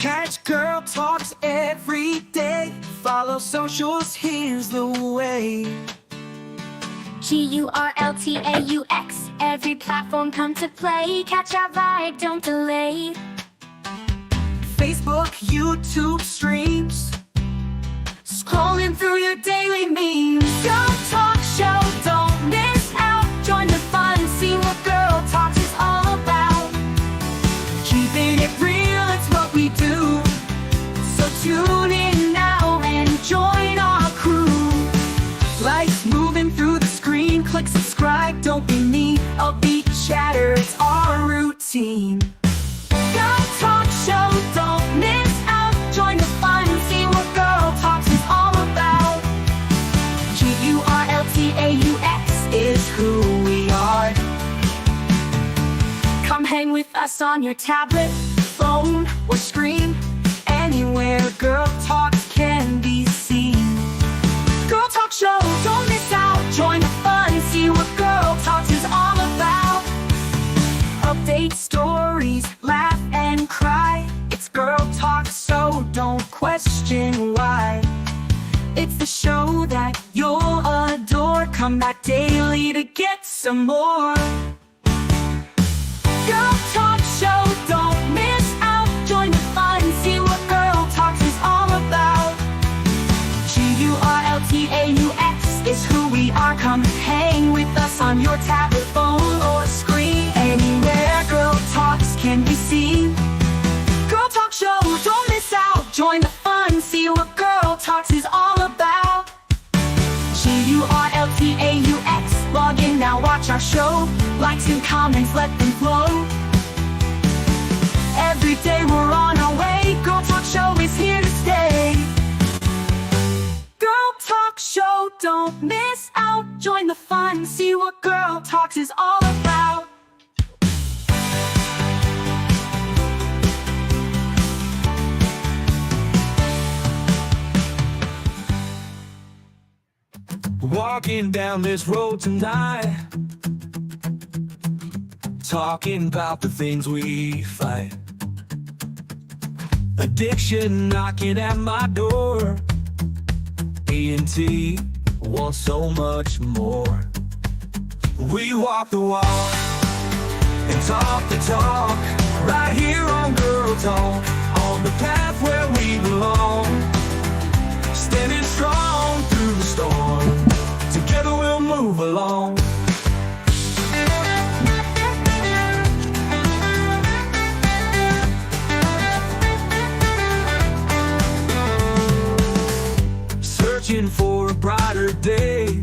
Catch GurlTauX every day. Follow socials, here's the way. GurlTauX, every platform come to play. Catch our vibe, don't delay. Facebook, YouTube streams, scrolling through your daily memes. GurlTauX show, don't miss out. Join the fun, see what GurlTauX is all about. Keeping it real, it's what we do. So tune in now and join our crew. Lights moving through the screen, click subscribe, don't be mean. Upbeat chatter, it's our routine. GurlTauX show, don't miss out. Join the fun, see what GurlTauX is all about. GurlTauX is who we are. Come hang with us on your tablet, phone, or screen. Anywhere GurlTauX can be seen. GurlTauX show, don't miss out. Join the fun, see what GurlTauX is all about. Update stories, laugh and cry. It's GurlTauX, so don't question why. It's the show that you'll adore. Come back daily to get some more. GurlTauX show, don't miss out. Join the fun, see what GurlTauX is all about. GurlTauX is who we are. Come hang with us on your tablet, phone, or screen. Anywhere GurlTauX can be seen. GurlTauX show, don't miss out. Join the fun, see what GurlTauX is all about. GurlTauX, log in now, watch our show. Likes and comments, let them flow. Every day we're on our way. GurlTauX show is here to stay. GurlTauX show, don't miss out. Join the fun, see what GurlTauX is all about. Walking down this road tonight, talking about the things we fight. Addiction knocking at my door. E&T wants so much more. We walk the walk and talk the talk, right here on GurlTauX, on the path where we belong. Standing strong through the storm, together we'll move along. Searching for a brighter day,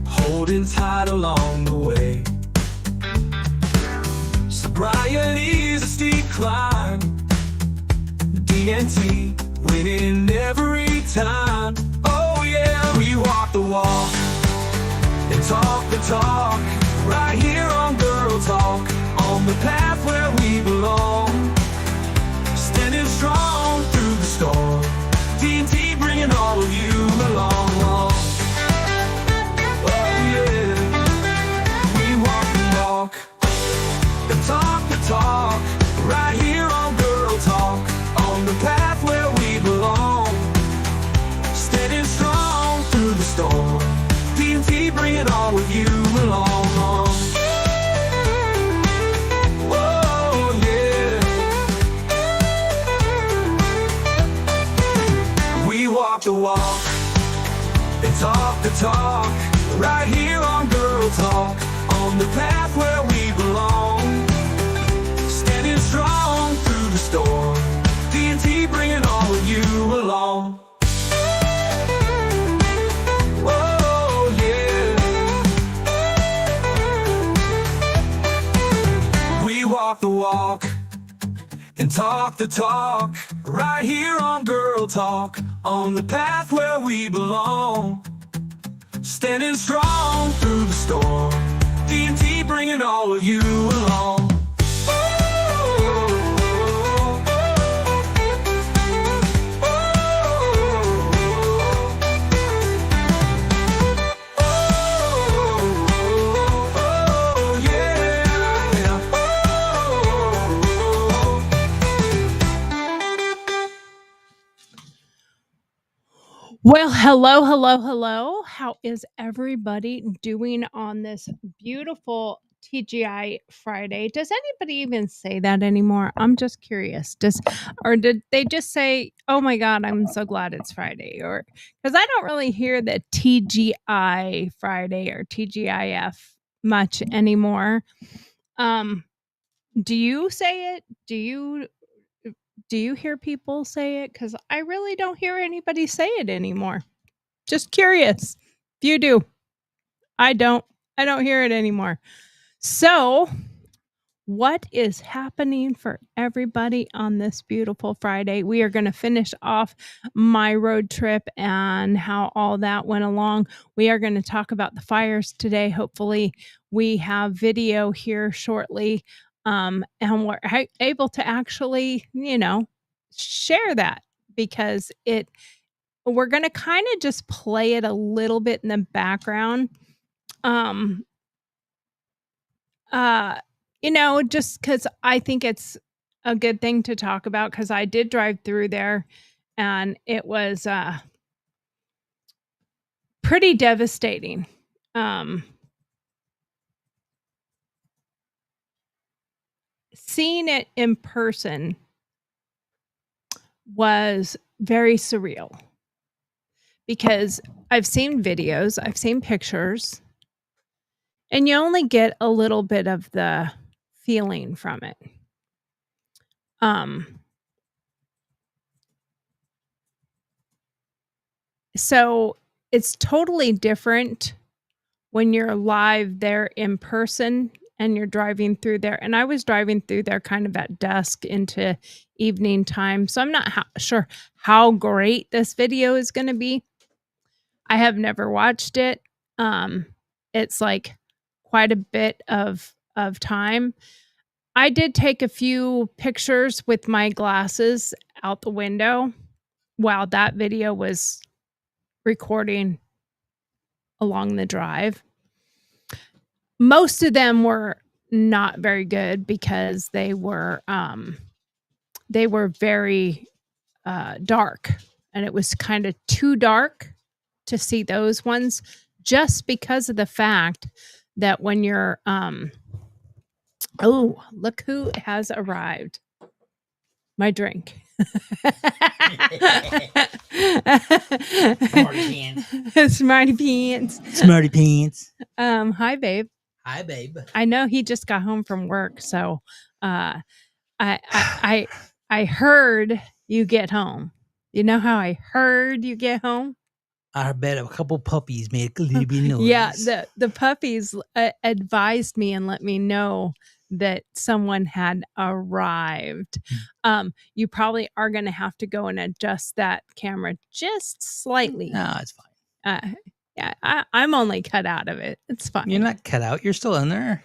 holding tight along the way. Sobriety's a steep climb, D&T winning every time. Oh yeah, we walk the walk and talk the talk, right here on GurlTauX, on the path where we belong. Standing strong through the storm, D&T bringing all of you along. Oh yeah, we walk the walk and talk the talk, right here on GurlTauX, on the path where we belong. Standing strong through the storm, D&T bringing all of you along. Whoa, yeah. We walk the walk and talk the talk, right here on GurlTauX, on the path where we belong. Standing strong through the storm, D&T bringing all of you along. Whoa, yeah. We walk the walk and talk the talk, right here on GurlTauX, on the path where we belong. Standing strong through the storm, D&T bringing all of you along. Well, hello, hello, hello. How is everybody doing on this beautiful TGI Friday? Does anybody even say that anymore? I'm just curious. Or did they just say, "Oh my God, I'm so glad it's Friday"? Or because I don't really hear the TGI Friday or TGIF much anymore. Do you say it? Do you hear people say it? Because I really don't hear anybody say it anymore. Just curious. If you do, I don't. I don't hear it anymore. So, what is happening for everybody on this beautiful Friday? We are going to finish off my road trip and how all that went along. We are going to talk about the fires today. Hopefully, we have video here shortly, and we're able to actually, share that because we're gonna kinda just play it a little bit in the background, um, uh, just because I think it's a good thing to talk about. Because I did drive through there, and it was, pretty devastating. Um, Seeing it in person was very surreal because I've seen videos, I've seen pictures, and you only get a little bit of the feeling from it. Um, so it's totally different when you're live there in person and you're driving through there. And I was driving through there kind of at dusk into evening time. So I'm not sure how great this video is going to be. I have never watched it. It's like quite a bit of time. I did take a few pictures with my glasses out the window while that video was recording along the drive. Most of them were not very good because they were very dark, and it was kind of too dark to see those ones just because of the fact that when you're oh, look who has arrived. My drink. Smarty pants. Smarty pants. Hi, babe. Hi, babe. I know he just got home from work, so I heard you get home. You know how I heard you get home? I bet a couple puppies made a little bit of noise. Yeah, the puppies advised me and let me know that someone had arrived. You probably are going to have to go and adjust that camera just slightly. No, it's fine. Yeah, I'm only cut out of it. It's fine. You're not cut out. You're still in there.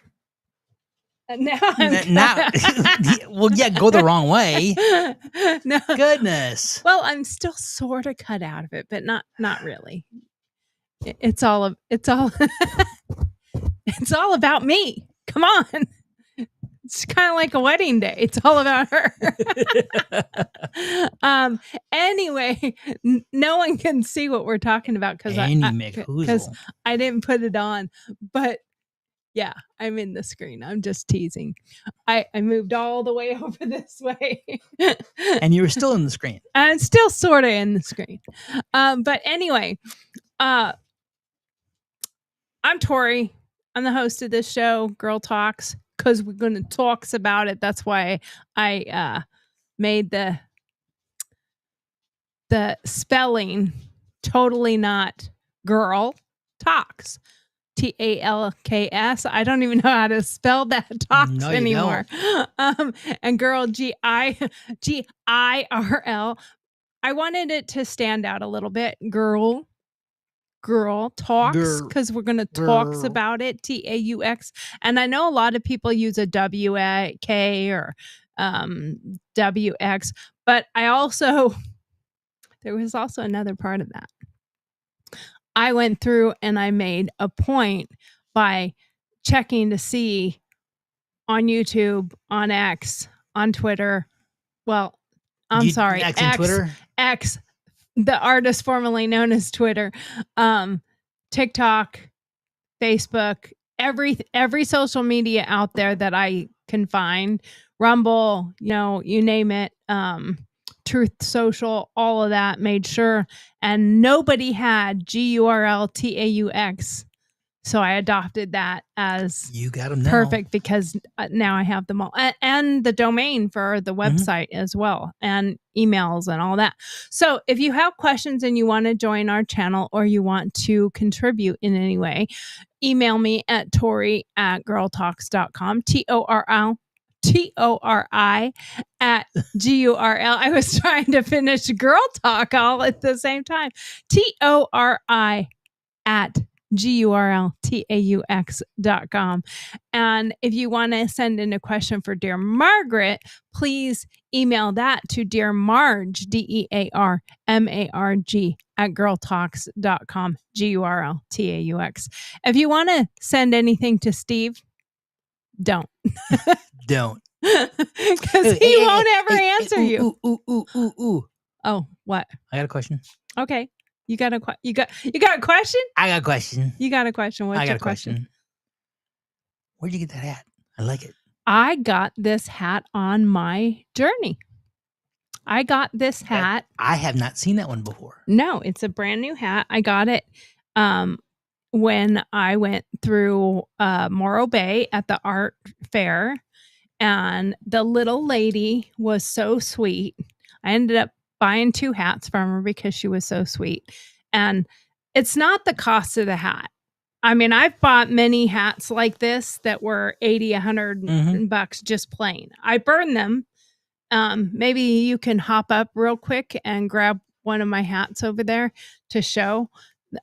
Now I'm Now, well, yeah, go the wrong way. No. Goodness. Well, I'm still sort of cut out of it, but not really. It's all it's all about me. Come on. It's kind of like a wedding day. It's all about her. Anyway, no one can see what we're talking about because I didn't put it on. But yeah, I'm in the screen. I'm just teasing. I moved all the way over this way. And you were still in the screen. I'm still sort of in the screen. But anyway, I'm Tori. I'm the host of this show, GurlTauX, because we're going to talk about it. That's why I made the spelling totally not GurlTauX. TALKS. I don't even know how to spell that talks anymore. And girl, GIRL. I wanted it to stand out a little bit. Gurl TauX, because we're going to talk about it. TAUX. And I know a lot of people use a WK or WX, but there was also another part of that. I went through and I made a point by checking to see on YouTube, on X, on Twitter. Well, I'm sorry, X and Twitter? X, the artist formerly known as Twitter, TikTok, Facebook, every social media out there that I can find, Rumble, you name it, Truth Social, all of that, made sure, and nobody had GurlTauX. So I adopted that as You got them now. perfect because now I have them all, and the domain for the website as well, and emails and all that. So if you have questions and you want to join our channel or you want to contribute in any way, email me at Tori@GurlTauX.com, TORI at GURL. I was trying to finish Girl Talk all at the same time. TORI at GurlTauX.com. And if you want to send in a question for Dear Margaret, please email that to Dear Marge, DearMarg @GurlTauX.com, GurlTauX. If you want to send anything to Steve, don't. Don't. Because he won't ever answer you. Ooh. Oh, what? I got a question. Okay. You got a question? I got a question. You got a question. What's I got your a question. Where'd you get that hat? I like it. I got this hat on my journey. I got this hat. I have not seen that one before. No, it's a brand new hat. I got it when I went through Morro Bay at the art fair, and the little lady was so sweet. I ended up buying 2 hats from her because she was so sweet. And it's not the cost of the hat. I mean, I've bought many hats like this that were $80, $100 bucks just plain. I burn them. Maybe you can hop up real quick and grab one of my hats over there to show.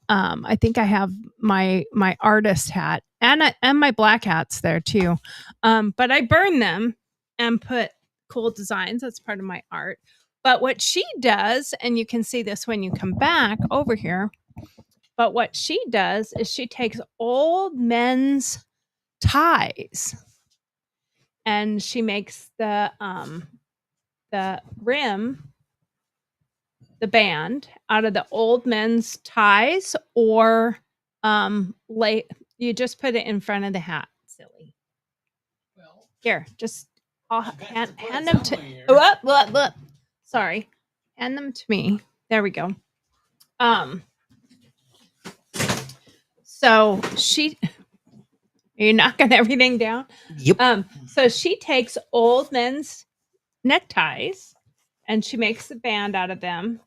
I think I have my artist hat and my black hats there too. But I burn them and put cool designs. That's part of my art. But what she does, and you can see this when you come back over here, but what she does is she takes old men's ties and she makes the rim, the band, out of the old men's ties, or you just put it in front of the hat. Silly. Well, Here, just I'll hand them to. Look. Sorry, hand them to me. There we go. So are you knocking everything down? Yep. So she takes old men's neckties and she makes the band out of them,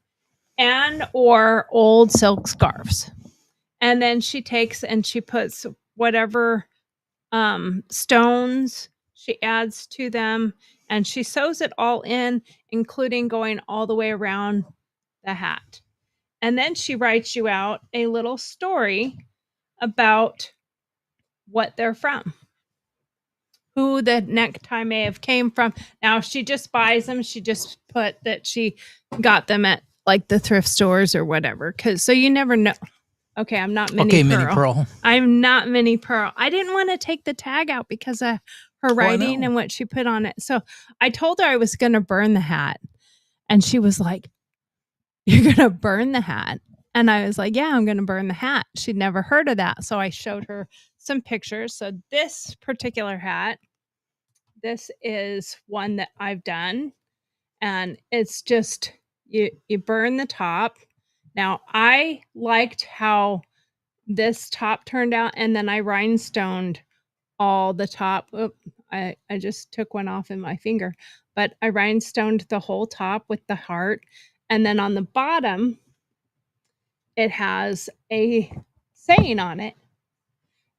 and or old silk scarves. And then she takes and she puts whatever stones she adds to them, and she sews it all in, including going all the way around the hat. And then she writes you out a little story about what they're from, who the necktie may have came from. Now, she just buys them. She just put that she got them at like the thrift stores or whatever. So you never know. Okay, I'm not Minnie Pearl. Minnie Pearl. I'm not Minnie Pearl. I didn't want to take the tag out because of her writing and what she put on it. So I told her I was going to burn the hat. And she was like, "You're going to burn the hat?" And I was like, "Yeah, I'm going to burn the hat." She'd never heard of that. So I showed her some pictures. So this particular hat, this is one that I've done. And it's just, you burn the top. Now, I liked how this top turned out, and then I rhinestoned all the top. I just took one off in my finger, but I rhinestoned the whole top with the heart. And then on the bottom, it has a saying on it.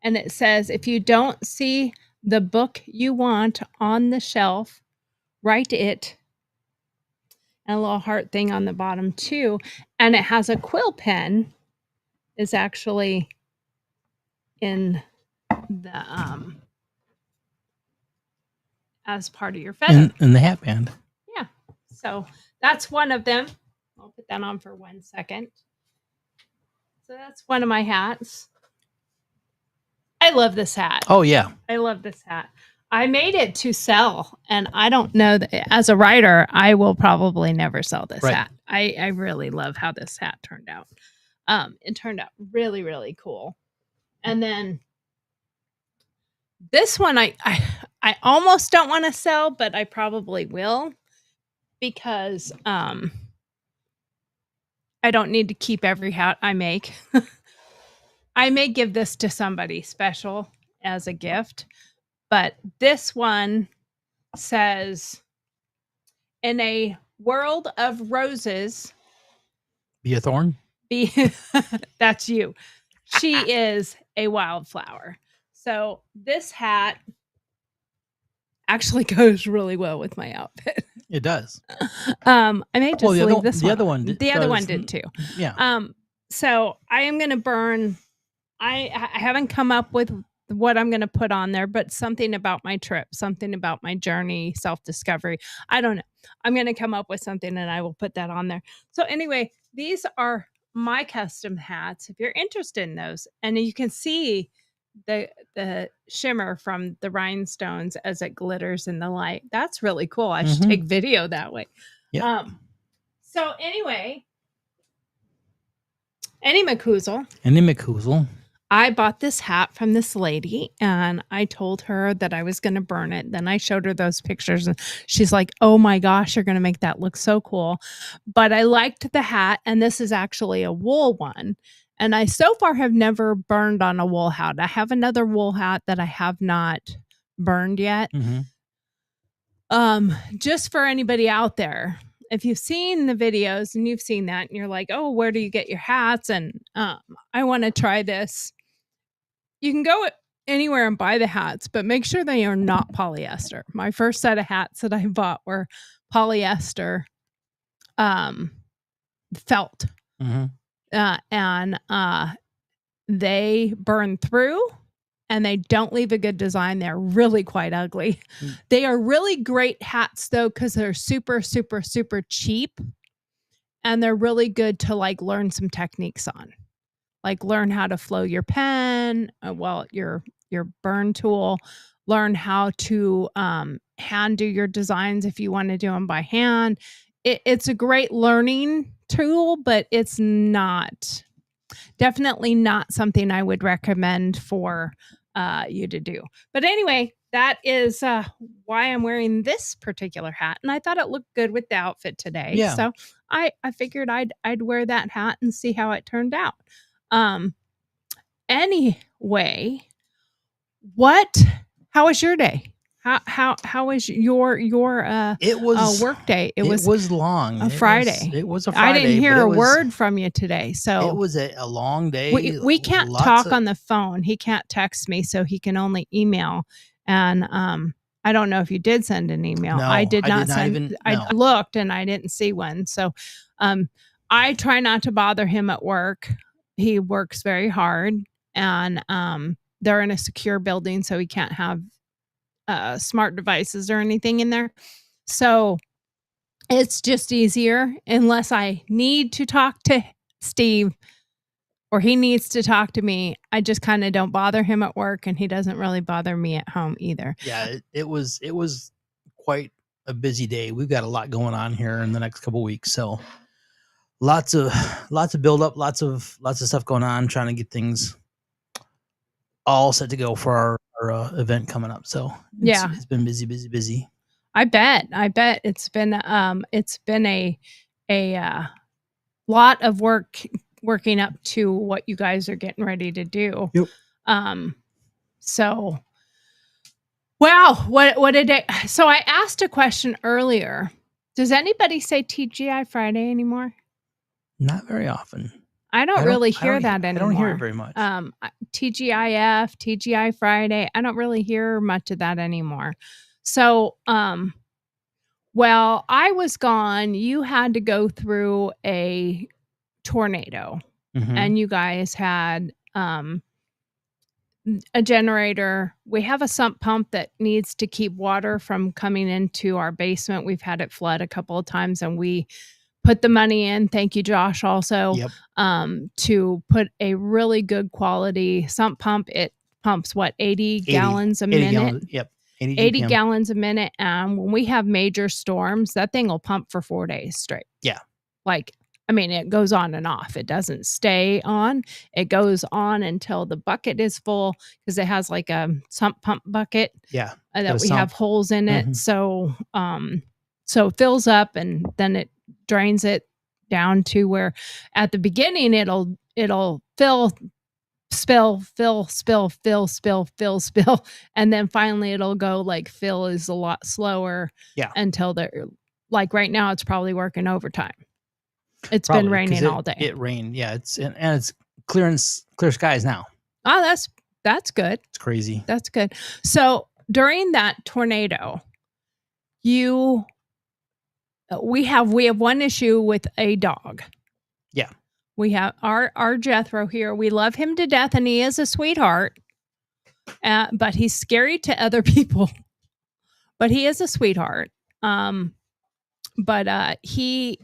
And it says, "If you don't see the book you want on the shelf, write it." And a little heart thing on the bottom too. And it has a quill pen is actually in the as part of your feather. In the hat band. Yeah. So that's one of them. I'll put that on for 1 second. So that's one of my hats. I love this hat. Oh, yeah. I love this hat. I made it to sell, and I don't know that as a writer, I will probably never sell this hat. I really love how this hat turned out. It turned out really, really cool. And then this one, I almost don't want to sell, but I probably will because I don't need to keep every hat I make. I may give this to somebody special as a gift, but this one says, "In a world of roses, Be a thorn. be that's you. She is a wildflower." So this hat actually goes really well with my outfit. It does. I may just the leave other, this the one. other one. The other one did too. Yeah. So I am going to burn. I haven't come up with what I'm going to put on there, but something about my trip, something about my journey, self-discovery. I don't know. I'm going to come up with something and I will put that on there. So anyway, these are my custom hats. If you're interested in those, and you can see the shimmer from the rhinestones as it glitters in the light. That's really cool. I should take video that way. Yeah. So anyway, Any McCoozle. I bought this hat from this lady and I told her that I was going to burn it. Then I showed her those pictures and she's like, "Oh my gosh, you're going to make that look so cool." But I liked the hat, and this is actually a wool one. And I so far have never burned on a wool hat. I have another wool hat that I have not burned yet. Just for anybody out there, if you've seen the videos and you've seen that and you're like, "Oh, where do you get your hats?" And I want to try this. You can go anywhere and buy the hats, but make sure they are not polyester. My first set of hats that I bought were polyester felt. And they burn through and they don't leave a good design. They're really quite ugly. They are really great hats though, because they're super, super, super cheap. And they're really good to like learn some techniques on. Like learn how to flow your pen, your burn tool, learn how to hand do your designs if you want to do them by hand. It's a great learning tool, but it's definitely not something I would recommend for you to do. But anyway, that is why I'm wearing this particular hat. And I thought it looked good with the outfit today. Yeah. So I figured I'd wear that hat and see how it turned out. Anyway, how was your day? How was your It was work day? It was long. A Friday. It was a Friday. I didn't hear but a word from you today. So it was a long day. we can't talk on the phone. He can't text me, so he can only email. And I don't know if you did send an email. No, I did not did not send. even- I no. looked and I didn't see one. So I try not to bother him at work. He works very hard, and they're in a secure building, so he can't have smart devices or anything in there. So it's just easier unless I need to talk to Steve or he needs to talk to me. I just kind of don't bother him at work, and he doesn't really bother me at home either. Yeah, it was quite a busy day. We've got a lot going on here in the next couple of weeks, so lots of build up, lots of stuff going on, trying to get things all set to go for our event coming up. So it's been busy. I bet it's been a lot of working up to what you guys are getting ready to do. Yep. So wow, what a day. So I asked a question earlier. Does anybody say TGI Friday anymore? Not very often. I don't really hear that anymore. I don't hear it very much. TGIF, TGI Friday. I don't really hear much of that anymore. So, while I was gone, you had to go through a tornado, and you guys had a generator. We have a sump pump that needs to keep water from coming into our basement. We've had it flood a couple of times, and we put the money in. Thank you, Josh, also, to put a really good quality sump pump. It pumps 80 gallons a minute. 80 gallons a minute. And when we have major storms, that thing will pump for 4 days straight. Yeah. like, I mean, it goes on and off. It doesn't stay on. It goes on until the bucket is full, because it has like a sump pump bucket Yeah. that got a we have sump. holes in it. Mhm. So it fills up, and then it drains it down to where at the beginning it'll fill, spill, fill, spill, fill, spill, fill, spill, and then finally it'll go like fill is a lot slower. Yeah. Until they're like right now it's probably working overtime. It's Probably, been 'cause raining all day. It rained. Yeah. And it's clear skies now. Oh, that's good. It's crazy. That's good. So during that tornado, we have one issue with a dog. Yeah. We have our Jethro here. We love him to death, and he is a sweetheart. But he's scary to other people. But he is a sweetheart. But he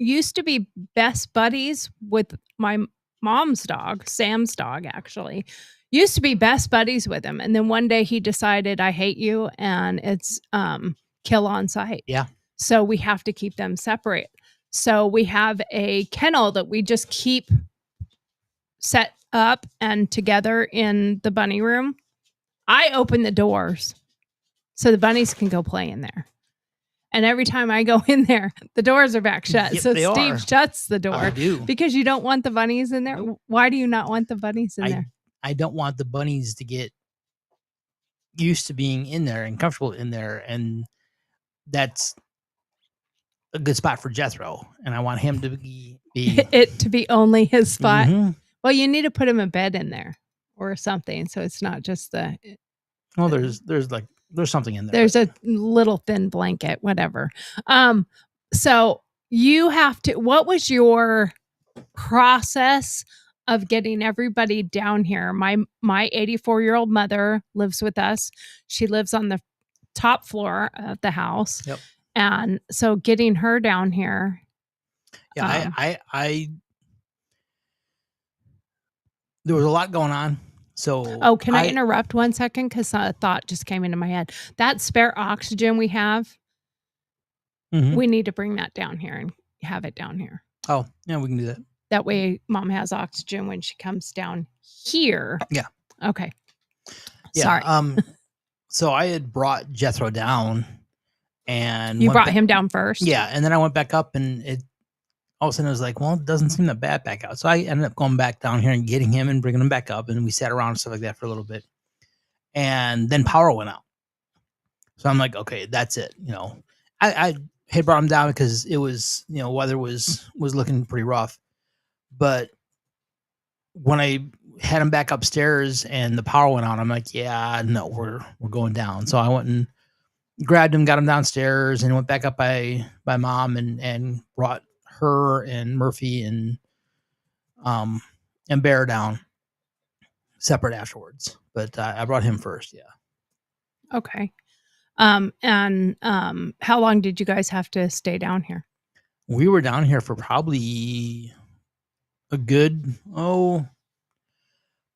used to be best buddies with my mom's dog, Sam's dog, actually. Used to be best buddies with him. And then one day he decided, I hate you, and it's kill on sight. Yeah. So we have to keep them separate. So we have a kennel that we just keep set up and together in the bunny room. I open the doors so the bunnies can go play in there. And every time I go in there, the doors are back shut. Yep, so they Steve are. shuts the door I do. because you don't want the bunnies in there. Nope. Why do you not want the bunnies in there? I don't want the bunnies to get used to being in there and comfortable in there. And that's a good spot for Jethro. And I want him to be It to be only his spot. Mhm. Well, you need to put him a bed in there or something. So it's not just the. Well, there's something in there. There's a little thin blanket, whatever. So you have to, what was your process of getting everybody down here? My 84-year-old mother lives with us. She lives on the top floor of the house. Yep. And so getting her down here. Yeah, I there was a lot going on. So Oh, can I interrupt 1 second? Because a thought just came into my head. That spare oxygen we have, Mhm. we need to bring that down here and have it down here. Oh, yeah, we can do that. That way Mom has oxygen when she comes down here. Yeah. Okay. Yeah. Sorry. So I had brought Jethro down, and You went brought ba- him down first? Yeah, and then I went back up, and it all of a sudden it was like, well, it doesn't seem that bad back out. So I ended up going back down here and getting him and bringing him back up, and we sat around and stuff like that for a little bit, and then power went out. So I'm like, okay, that's it. I had brought him down because it was, weather was looking pretty rough, but when I had him back upstairs and the power went out, I'm like, yeah, no, we're going down. So I went and grabbed him, got him downstairs, and went back up by Mom and brought her and Murphy and Bear down separate afterwards. But I brought him first. Yeah. Okay. And how long did you guys have to stay down here? We were down here for probably a good,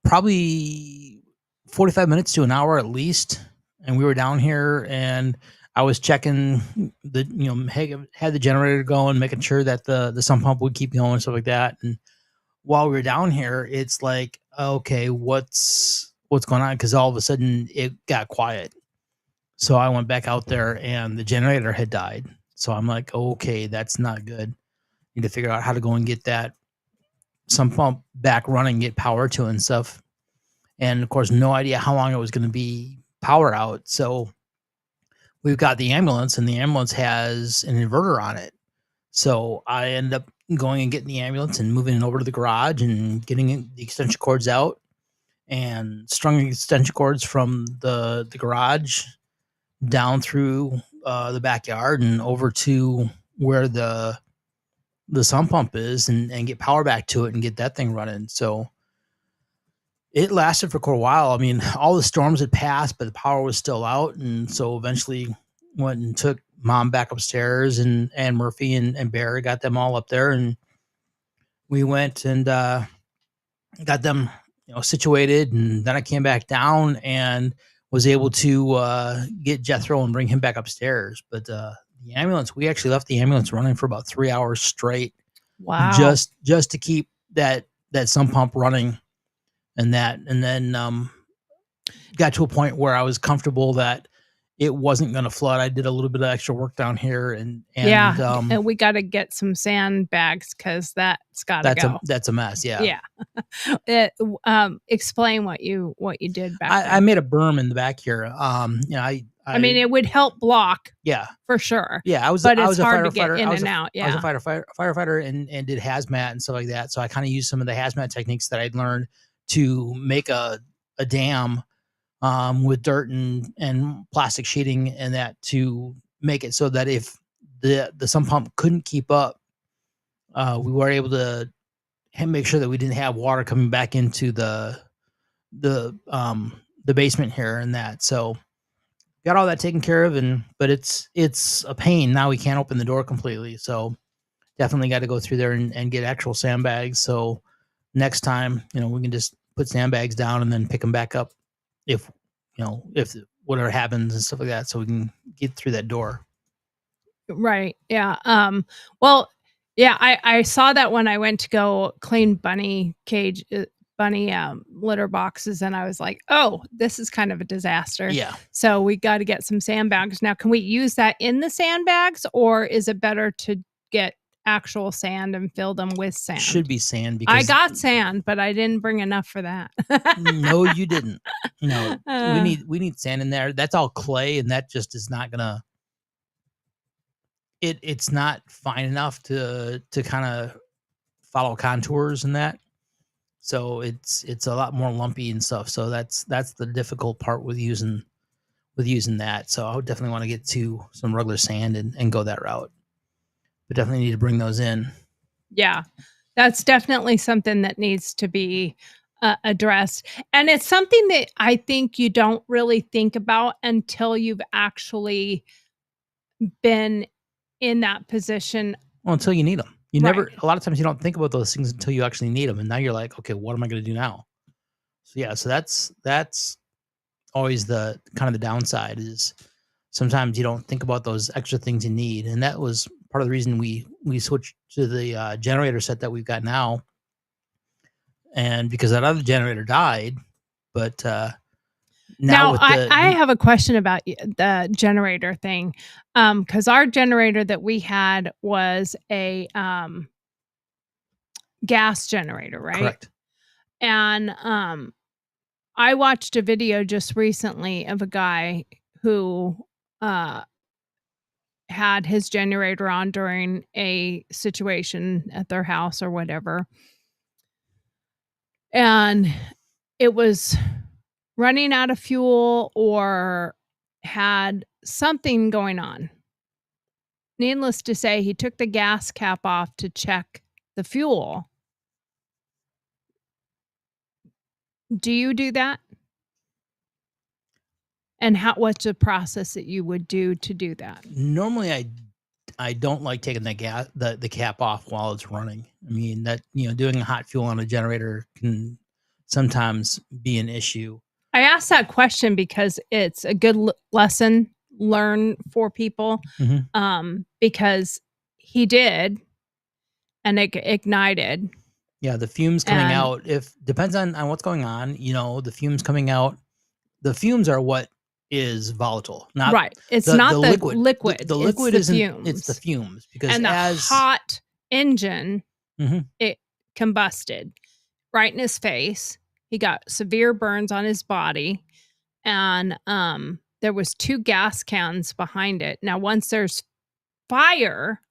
probably 45 minutes to an hour at least. And we were down here, and I was checking had the generator going, making sure that the sump pump would keep going and stuff like that. And while we were down here, it's like, okay, what's going on? Because all of a sudden it got quiet. So I went back out there, and the generator had died. So I'm like, okay, that's not good. Need to figure out how to go and get that sump pump back running, get power to it and stuff. And of course, no idea how long it was going to be power out. So we've got the ambulance, and the ambulance has an inverter on it. So I ended up going and getting the ambulance and moving it over to the garage and getting the extension cords out and strung the extension cords from the garage down through the backyard and over to where the sump pump is, and get power back to it and get that thing running. So it lasted for quite a while. I mean, all the storms had passed, but the power was still out. And so eventually went and took Mom back upstairs, and Murphy and Barry, got them all up there. And we went and got them situated. And then I came back down and was able to get Jethro and bring him back upstairs. But the The ambulance, we actually left the ambulance running for about 3 hours straight, Wow. just to keep that sump pump running, and then got to a point where I was comfortable that it wasn't going to flood. I did a little bit of extra work down here, and and we got to get some sandbags because that's got to go. that's a mess. Yeah. Explain what you did back there. I made a berm in the back here. I mean, it would help block. Yeah, for sure. Yeah, I was but a it's hard to firefighter. get in and out. Yeah, I was a firefighter and did hazmat and stuff like that. So I kind of used some of the hazmat techniques that I'd learned to make a dam with dirt and plastic sheeting and that, to make it so that if the sump pump couldn't keep up, we were able to make sure that we didn't have water coming back into the basement here and that. So got all that taken care of, but it's a pain. Now we can't open the door completely. So definitely got to go through there and get actual sandbags. So next time, we can just put sandbags down and then pick them back up if whatever happens and stuff like that, so we can get through that door. Right. Yeah. Well, yeah, I saw that when I went to go clean bunny litter boxes, and I was like, oh, this is kind of a disaster. Yeah. So we got to get some sandbags. Now, can we use that in the sandbags, or is it better to get actual sand and fill them with sand? Should be sand, because I got sand, but I didn't bring enough for that. No, you didn't. No, we need sand in there. That's all clay, and that just is not gonna. It's not fine enough to kind of follow contours and that. So it's a lot more lumpy and stuff. So that's the difficult part with using that. So I would definitely want to get to some regular sand and go that route. But definitely need to bring those in. Yeah, that's definitely something that needs to be addressed. And it's something that I think you don't really think about until you've actually been in that position. Well, until you need them. You never, a lot of times you don't think about those things until you actually need them. And now you're like, okay, what am I going to do now? So yeah, so that's always the kind of the downside, is sometimes you don't think about those extra things you need. And that was part of the reason we switched to the generator set that we've got now. And because that other generator died, but now I have a question about the generator thing, because our generator that we had was a gas generator, right? Correct. And I watched a video just recently of a guy who had his generator on during a situation at their house or whatever, and it was running out of fuel or had something going on. Needless to say, he took the gas cap off to check the fuel. Do you do that? And what's the process that you would do to do that? Normally I don't like taking the cap off while it's running. I mean, that, doing hot fuel on a generator can sometimes be an issue. I asked that question because it's a good lesson learned for people, because he did, and it ignited. Yeah, the fumes coming out, depends on what's going on. The fumes coming out, the fumes are what is volatile. Not right. It's not the liquid. The liquid isn't. Fumes. It's the fumes, because and the hot engine, it combusted right in his face. He got severe burns on his body, and there was 2 gas cans behind it. Now, once there's fire,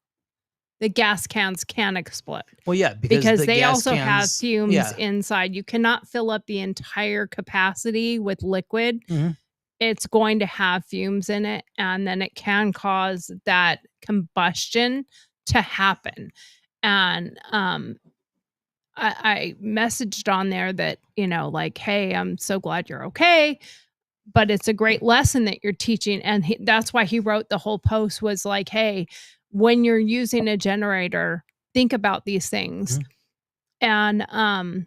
the gas cans can explode. Well, yeah, because they also have fumes inside. You cannot fill up the entire capacity with liquid. It's going to have fumes in it, and then it can cause that combustion to happen. And I messaged on there that, like, hey, I'm so glad you're okay, but it's a great lesson that you're teaching. And that's why he wrote the whole post, was like, hey, when you're using a generator, think about these things. And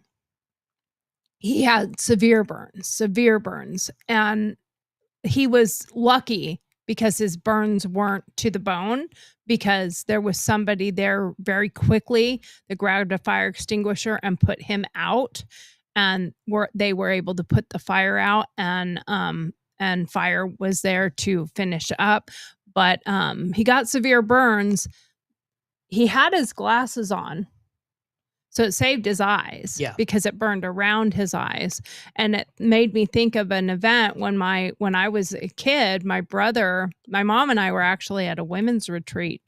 he had severe burns, and he was lucky because his burns weren't to the bone, because there was somebody there very quickly that grabbed a fire extinguisher and put him out, and they were able to put the fire out, and fire was there to finish up. But he got severe burns. He had his glasses on, so it saved his eyes, Yeah. because it burned around his eyes. And it made me think of an event when I was a kid. My mom and I were actually at a women's retreat,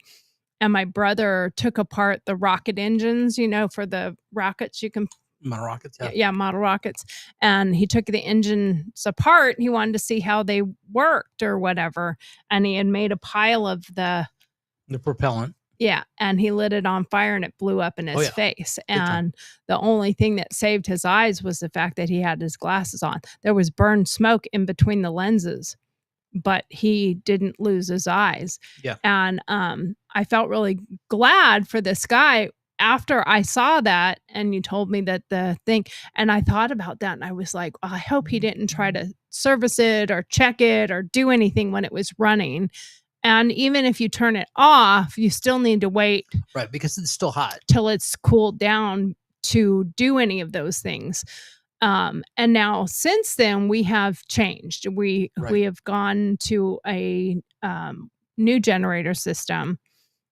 and my brother took apart the rocket engines, for the rockets you can Model rockets. Yeah. yeah, model rockets. And he took the engines apart. He wanted to see how they worked or whatever. And he had made a pile of the propellant. Yeah, and he lit it on fire and it blew up in his yeah. face. Big time. And the only thing that saved his eyes was the fact that he had his glasses on. There was burned smoke in between the lenses, but he didn't lose his eyes. Yeah. And I felt really glad for this guy after I saw that, and you told me that the thing, and I thought about that, and I was like, I hope he didn't try to service it or check it or do anything when it was running. And even if you turn it off, you still need to wait, right, because it's still hot, till it's cooled down to do any of those things. And now since then we have changed. We have gone to a new generator system.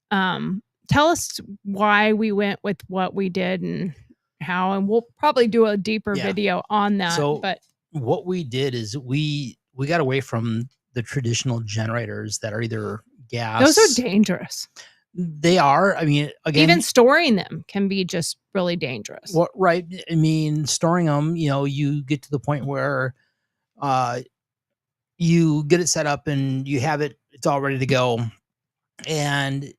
Tell us why we went with what we did and how, and we'll probably do a deeper video on that. So but what we did is we got away from the traditional generators that are either gas. Those are dangerous. They are. I mean, again, even storing them can be just really dangerous. Well, right. I mean, storing them, you get to the point where you get it set up and you have it, it's all ready to go, and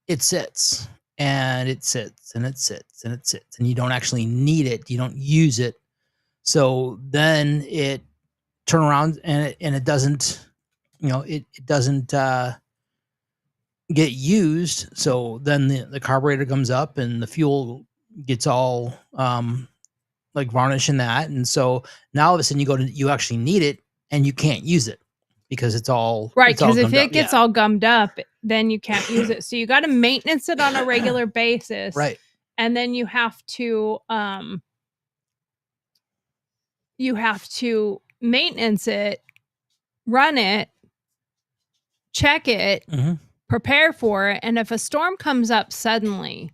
it sits and it sits and it sits and it sits, and you don't actually need it. You don't use it. So then it turn around and it doesn't, it doesn't get used. So then the carburetor comes up and the fuel gets all like varnish in that. And so now all of a sudden you actually need it and you can't use it because it's all right. Because if it gets all gummed up, then you can't use it. So you got to maintenance it on a regular basis. Right. And then you have to maintenance it, run it, check it, prepare for it. And if a storm comes up suddenly,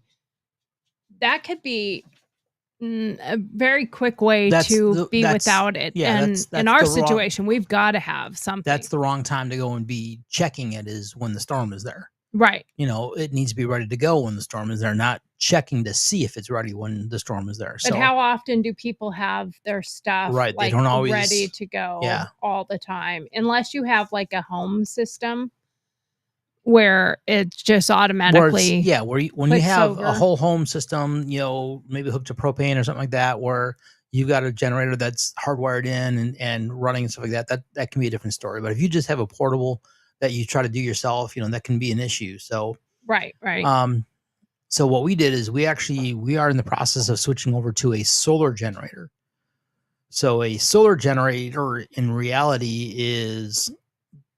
that could be a very quick way to be without it. Yeah, and in our situation, we've got to have something. That's the wrong time to go and be checking it, is when the storm is there. Right. It needs to be ready to go when the storm is there, not checking to see if it's ready when the storm is there. But how often do people have their stuff right? They don't always ready to go all the time, unless you have like a home system where it's just automatically when you have a whole home system, maybe hooked to propane or something like that, where you've got a generator that's hardwired in and running and stuff like that, that can be a different story. But if you just have a portable that you try to do yourself, that can be an issue. So right. So what we did is we are in the process of switching over to a solar generator. So a solar generator in reality is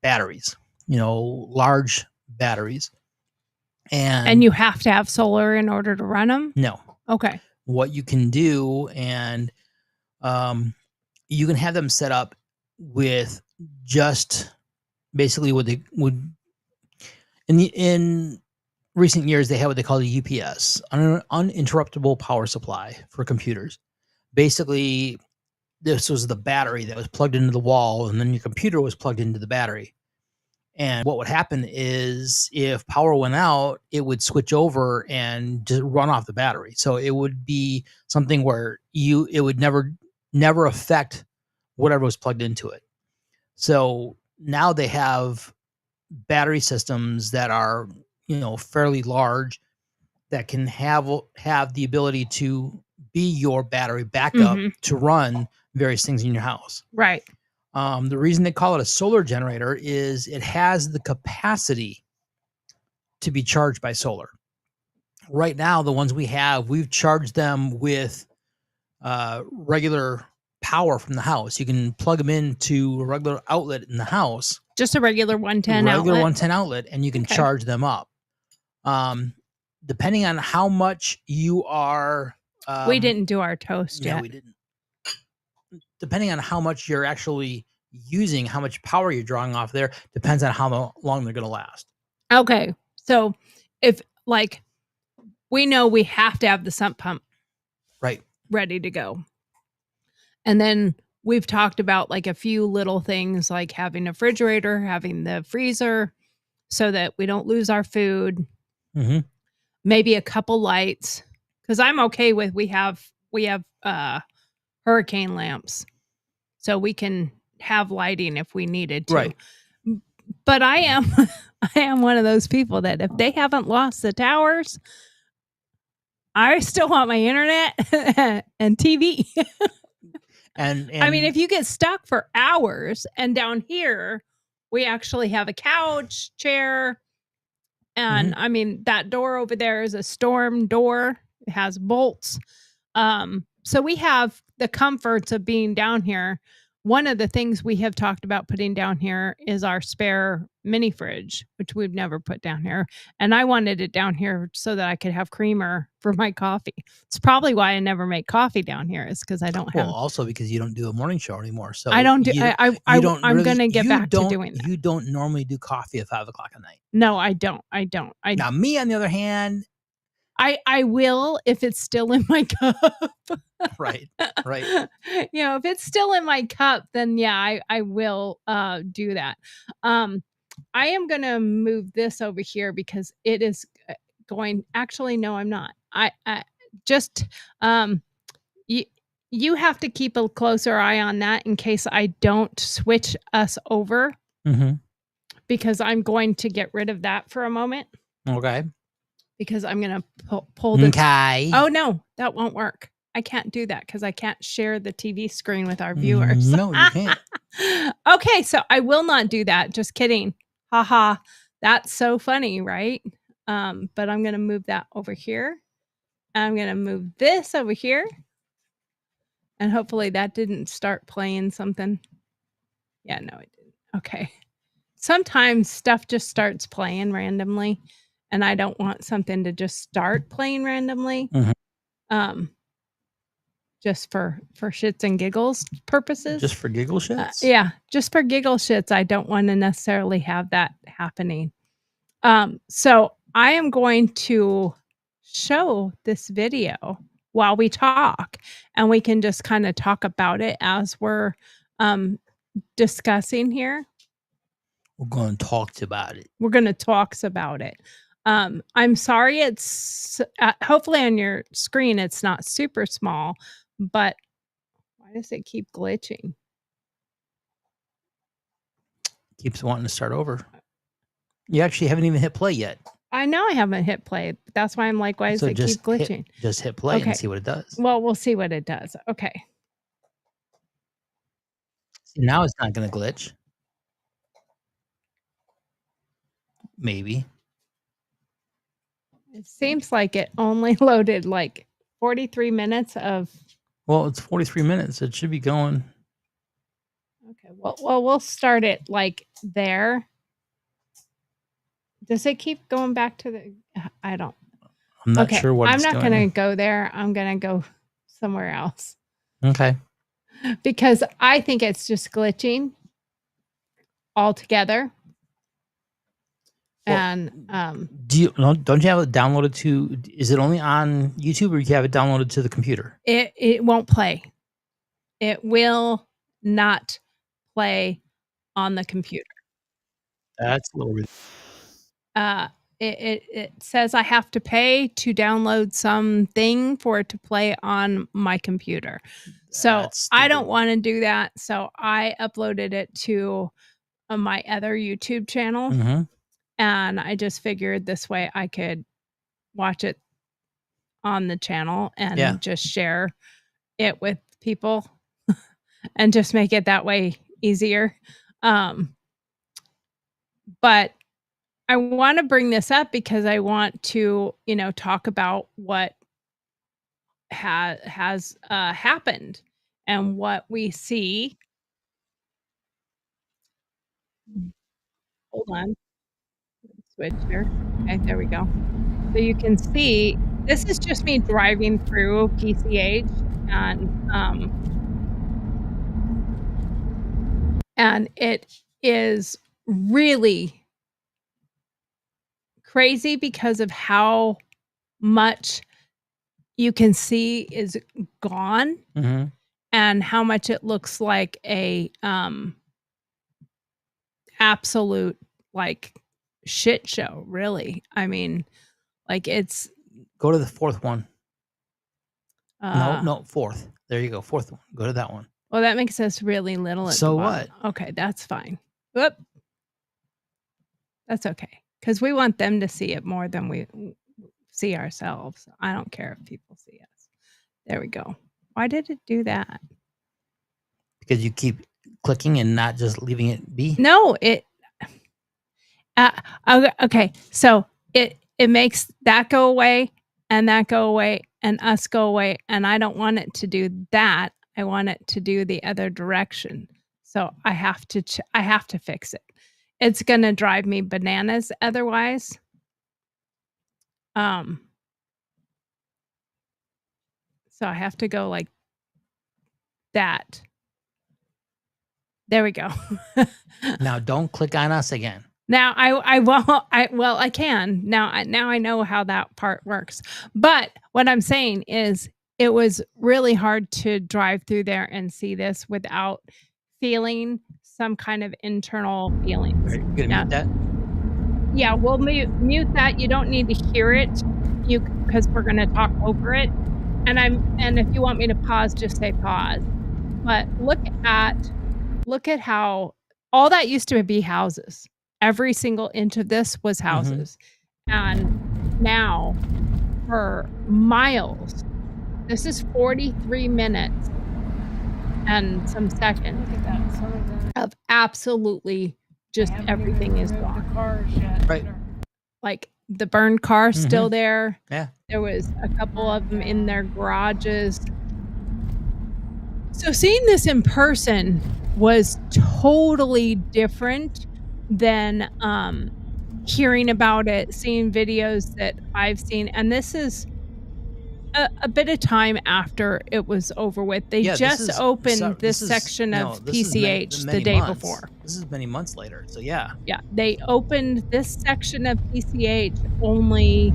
batteries, large batteries. And you have to have solar in order to run them? No. Okay. What you can do, and you can have them set up with just basically what they would in recent years, they have what they call the UPS, uninterruptible power supply for computers. Basically, this was the battery that was plugged into the wall, and then your computer was plugged into the battery. And what would happen is if power went out, it would switch over and just run off the battery. So it would be something where it would never affect whatever was plugged into it. So now they have battery systems that are, fairly large, that can have the ability to be your battery backup to run various things in your house. Right. The reason they call it a solar generator is it has the capacity to be charged by solar. Right now, the ones we've charged them with regular power from the house. You can plug them into a regular outlet in the house, Just a regular 110 regular outlet. 110 outlet, and you can Okay. charge them up. Depending on how much you are, We didn't do our toast yeah, yet. we didn't. Depending on how much you're actually using, how much power you're drawing off there, depends on how long they're going to last. Okay. So if like we know we have to have the sump pump Right. ready to go. And then we've talked about like a few little things like having a refrigerator, having the freezer so that we don't lose our food. Mm-hmm. Maybe a couple lights, because I'm okay with we have hurricane lamps, so we can have lighting if we needed to. Right. But I am I am one of those people that if they haven't lost the towers, I still want my internet and TV. And I mean, if you get stuck for hours, and down here we actually have a couch, chair, and I mean that door over there is a storm door. It has bolts. So we have the comforts of being down here. One of the things we have talked about putting down here is our spare mini fridge, which we've never put down here. And I wanted it down here so that I could have creamer for my coffee. It's probably why I never make coffee down here, is because I don't have. well, also because you don't do a morning show anymore, so I don't do. you don't I'm really- gonna get you back to don't- doing that. You don't normally do coffee at 5 o'clock at night. No, I don't. Now, me on the other hand, I will if it's still in my cup. right. You know, if it's still in my cup, then yeah, I will do that. I am gonna move this over here because it is going. Actually, no, I'm not. I just you have to keep a closer eye on that in case I don't switch us over, Mm-hmm. because I'm going to get rid of that for a moment. Okay. Because I'm gonna pull this. Okay. Oh no, that won't work. I can't do that because I can't share the TV screen with our viewers. No, you can't. Okay, so I will not do that. Just kidding. Haha. That's so funny, right? But I'm gonna move that over here. I'm gonna move this over here. And hopefully that didn't start playing something. Yeah, no, it didn't. Okay. Sometimes stuff just starts playing randomly, and I don't want something to just start playing randomly. Mhm. Just for shits and giggles purposes. Just for giggle shits? Yeah, just for giggle shits. I don't want to necessarily have that happening. So I am going to show this video while we talk, and we can just kind of talk about it as we're discussing here. We're going to talk about it. We're going to talk about it. I'm sorry it's hopefully on your screen it's not super small, but why does it keep glitching? Keeps wanting to start over. You actually haven't even hit play yet. I know I haven't hit play. But that's why I'm like, why does it keep glitching? Just hit play Okay. and see what it does. Well, we'll see what it does. Okay. See, now it's not going to glitch. Maybe. It seems like it only loaded like 43 minutes of. Well, it's 43 minutes. It should be going. Okay. Well, we'll start it like there. Does it keep going back to the? I don't. I'm not sure what I'm it's not doing. going to go there. I'm going to go somewhere else Okay. because I think it's just glitching altogether. Well, And don't you have it downloaded to? Is it only on YouTube, or you have it downloaded to the computer? it won't play. It will not play on the computer. That's a little. It says I have to pay to download something for it to play on my computer. So That's I don't stupid. want to do that. So I uploaded it to my other YouTube channel. Mm-hmm. And I just figured this way I could watch it on the channel and just share it with people and just make it that way easier. But I want to bring this up because I want to, talk about what has happened and what we see. hold on. Switch here. Okay, there we go. So you can see this is just me driving through PCH and it is really crazy because of how much you can see is gone Mhm. and how much it looks like a absolute like shit show, really. I mean, like it's Go to the fourth one. No, uh no, fourth. There you go. Fourth one. Go to that one. well, that makes us really little at the So bottom. Okay, that's fine. Whoop. That's okay. Because we want them to see it more than we see ourselves. I don't care if people see us. There we go. Why did it do that? Because you keep clicking and not just leaving it be. No, it okay. So it makes that go away and that go away and us go away, and I don't want it to do that. I want it to do the other direction. So I have to I have to fix it. It's gonna drive me bananas otherwise. Um So I have to go like that. There we go. Now don't click on us again. Now I won't. I can now. Now I know how that part works. But what I'm saying is, it was really hard to drive through there and see this without feeling some kind of internal feelings. Are you gonna Yeah. mute that? Yeah, we'll mute that. You don't need to hear it. Because we're gonna talk over it. And if you want me to pause, just say pause. But look at how all that used to be houses. Every single inch of this was houses. And now for miles, this is 43 minutes and some seconds Look at that. Some of them of absolutely just haven't everything even is removed gone. the cars yet. Right. Like the burned car still there. Yeah. There was a couple of them in their garages. So seeing this in person was totally different than hearing about it, seeing videos that I've seen. And this is a bit of time after it was over with. They Yeah, this just is- opened so- this is- section no, of this is many- PCH the many day months. before. This is many months later. So yeah. Yeah, they opened this section of PCH only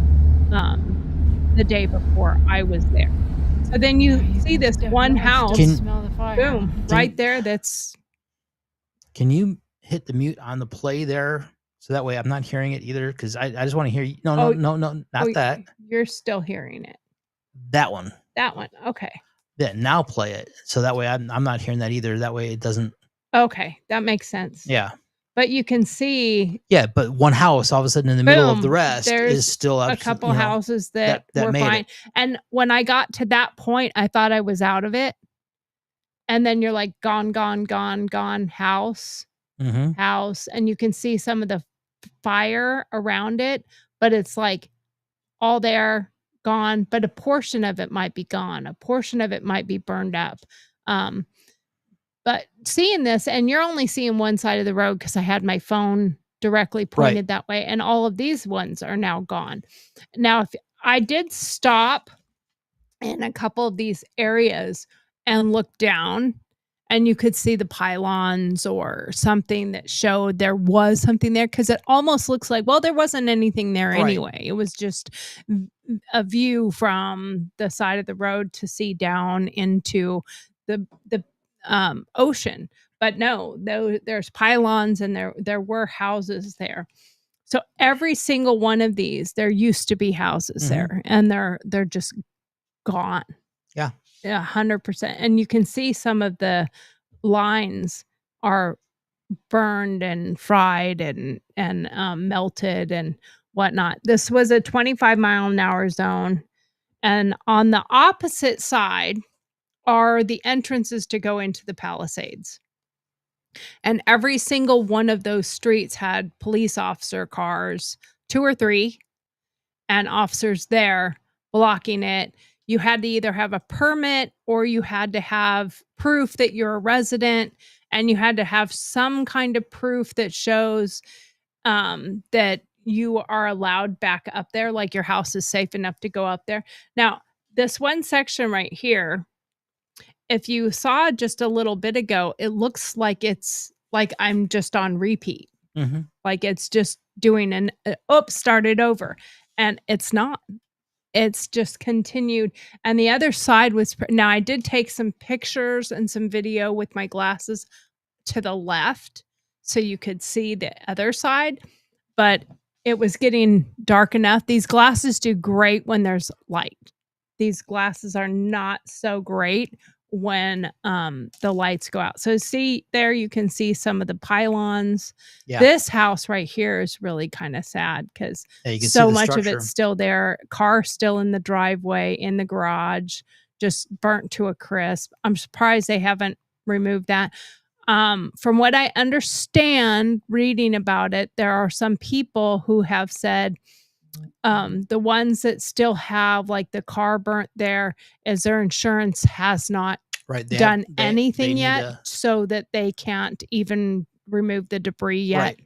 the day before I was there. So then you see this one house, Can- smell the fire. boom, right there. That's Can you hit the mute on the play there? So that way I'm not hearing it either. Because I just want to hear you. No, Oh, not oh, that. You're still hearing it. That one. That one. Okay. Yeah, now play it. So that way I'm not hearing that either. That way it doesn't. Okay. That makes sense. Yeah. But you can see Yeah, but one house all of a sudden in the middle of the boom, rest there's is still a abs- couple you know, houses that that were made fine. it. And when I got to that point, I thought I was out of it. And then you're like, gone, gone, gone, gone, house, Mhm. house. And you can see some of the fire around it, but it's like all there, gone. But a portion of it might be gone. A portion of it might be burned up. But seeing this, and you're only seeing one side of the road because I had my phone directly pointed that way, and all of these ones are now gone. Now, if I did stop in a couple of these areas and look down, and you could see the pylons or something that showed there was something there, because it almost looks like, well, there wasn't anything there Right. anyway. It was just a view from the side of the road to see down into the ocean. But no, there's pylons and there were houses there. So every single one of these, there used to be houses Mhm. there, and they're just gone. Yeah. 100%. And you can see some of the lines are burned and fried and melted and whatnot. This was a 25-mile-an-hour zone, and on the opposite side are the entrances to go into the Palisades. And every single one of those streets had police officer cars, 2 or 3, and officers there blocking it. You had to either have a permit or you had to have proof that you're a resident, and you had to have some kind of proof that shows that you are allowed back up there, like your house is safe enough to go up there. Now, this one section right here, if you saw just a little bit ago, it looks like it's like I'm just on repeat. Mhm. Like it's just doing an oops, started over. And it's not. It's just continued. And the other side was now I did take some pictures and some video with my glasses to the left so you could see the other side, but it was getting dark enough. These glasses do great when there's light. These glasses are not so great when the lights go out. So see there, you can see some of the pylons. Yeah. This house right here is really kind of sad because Yeah, you can see so the much of structure. it's still there. Car still in the driveway, in the garage, just burnt to a crisp. I'm surprised they haven't removed that. From what I understand reading about it, there are some people who have said the ones that still have like the car burnt there is their insurance has not Right. done they anything need yet, a- so that they can't even remove the debris yet. Right.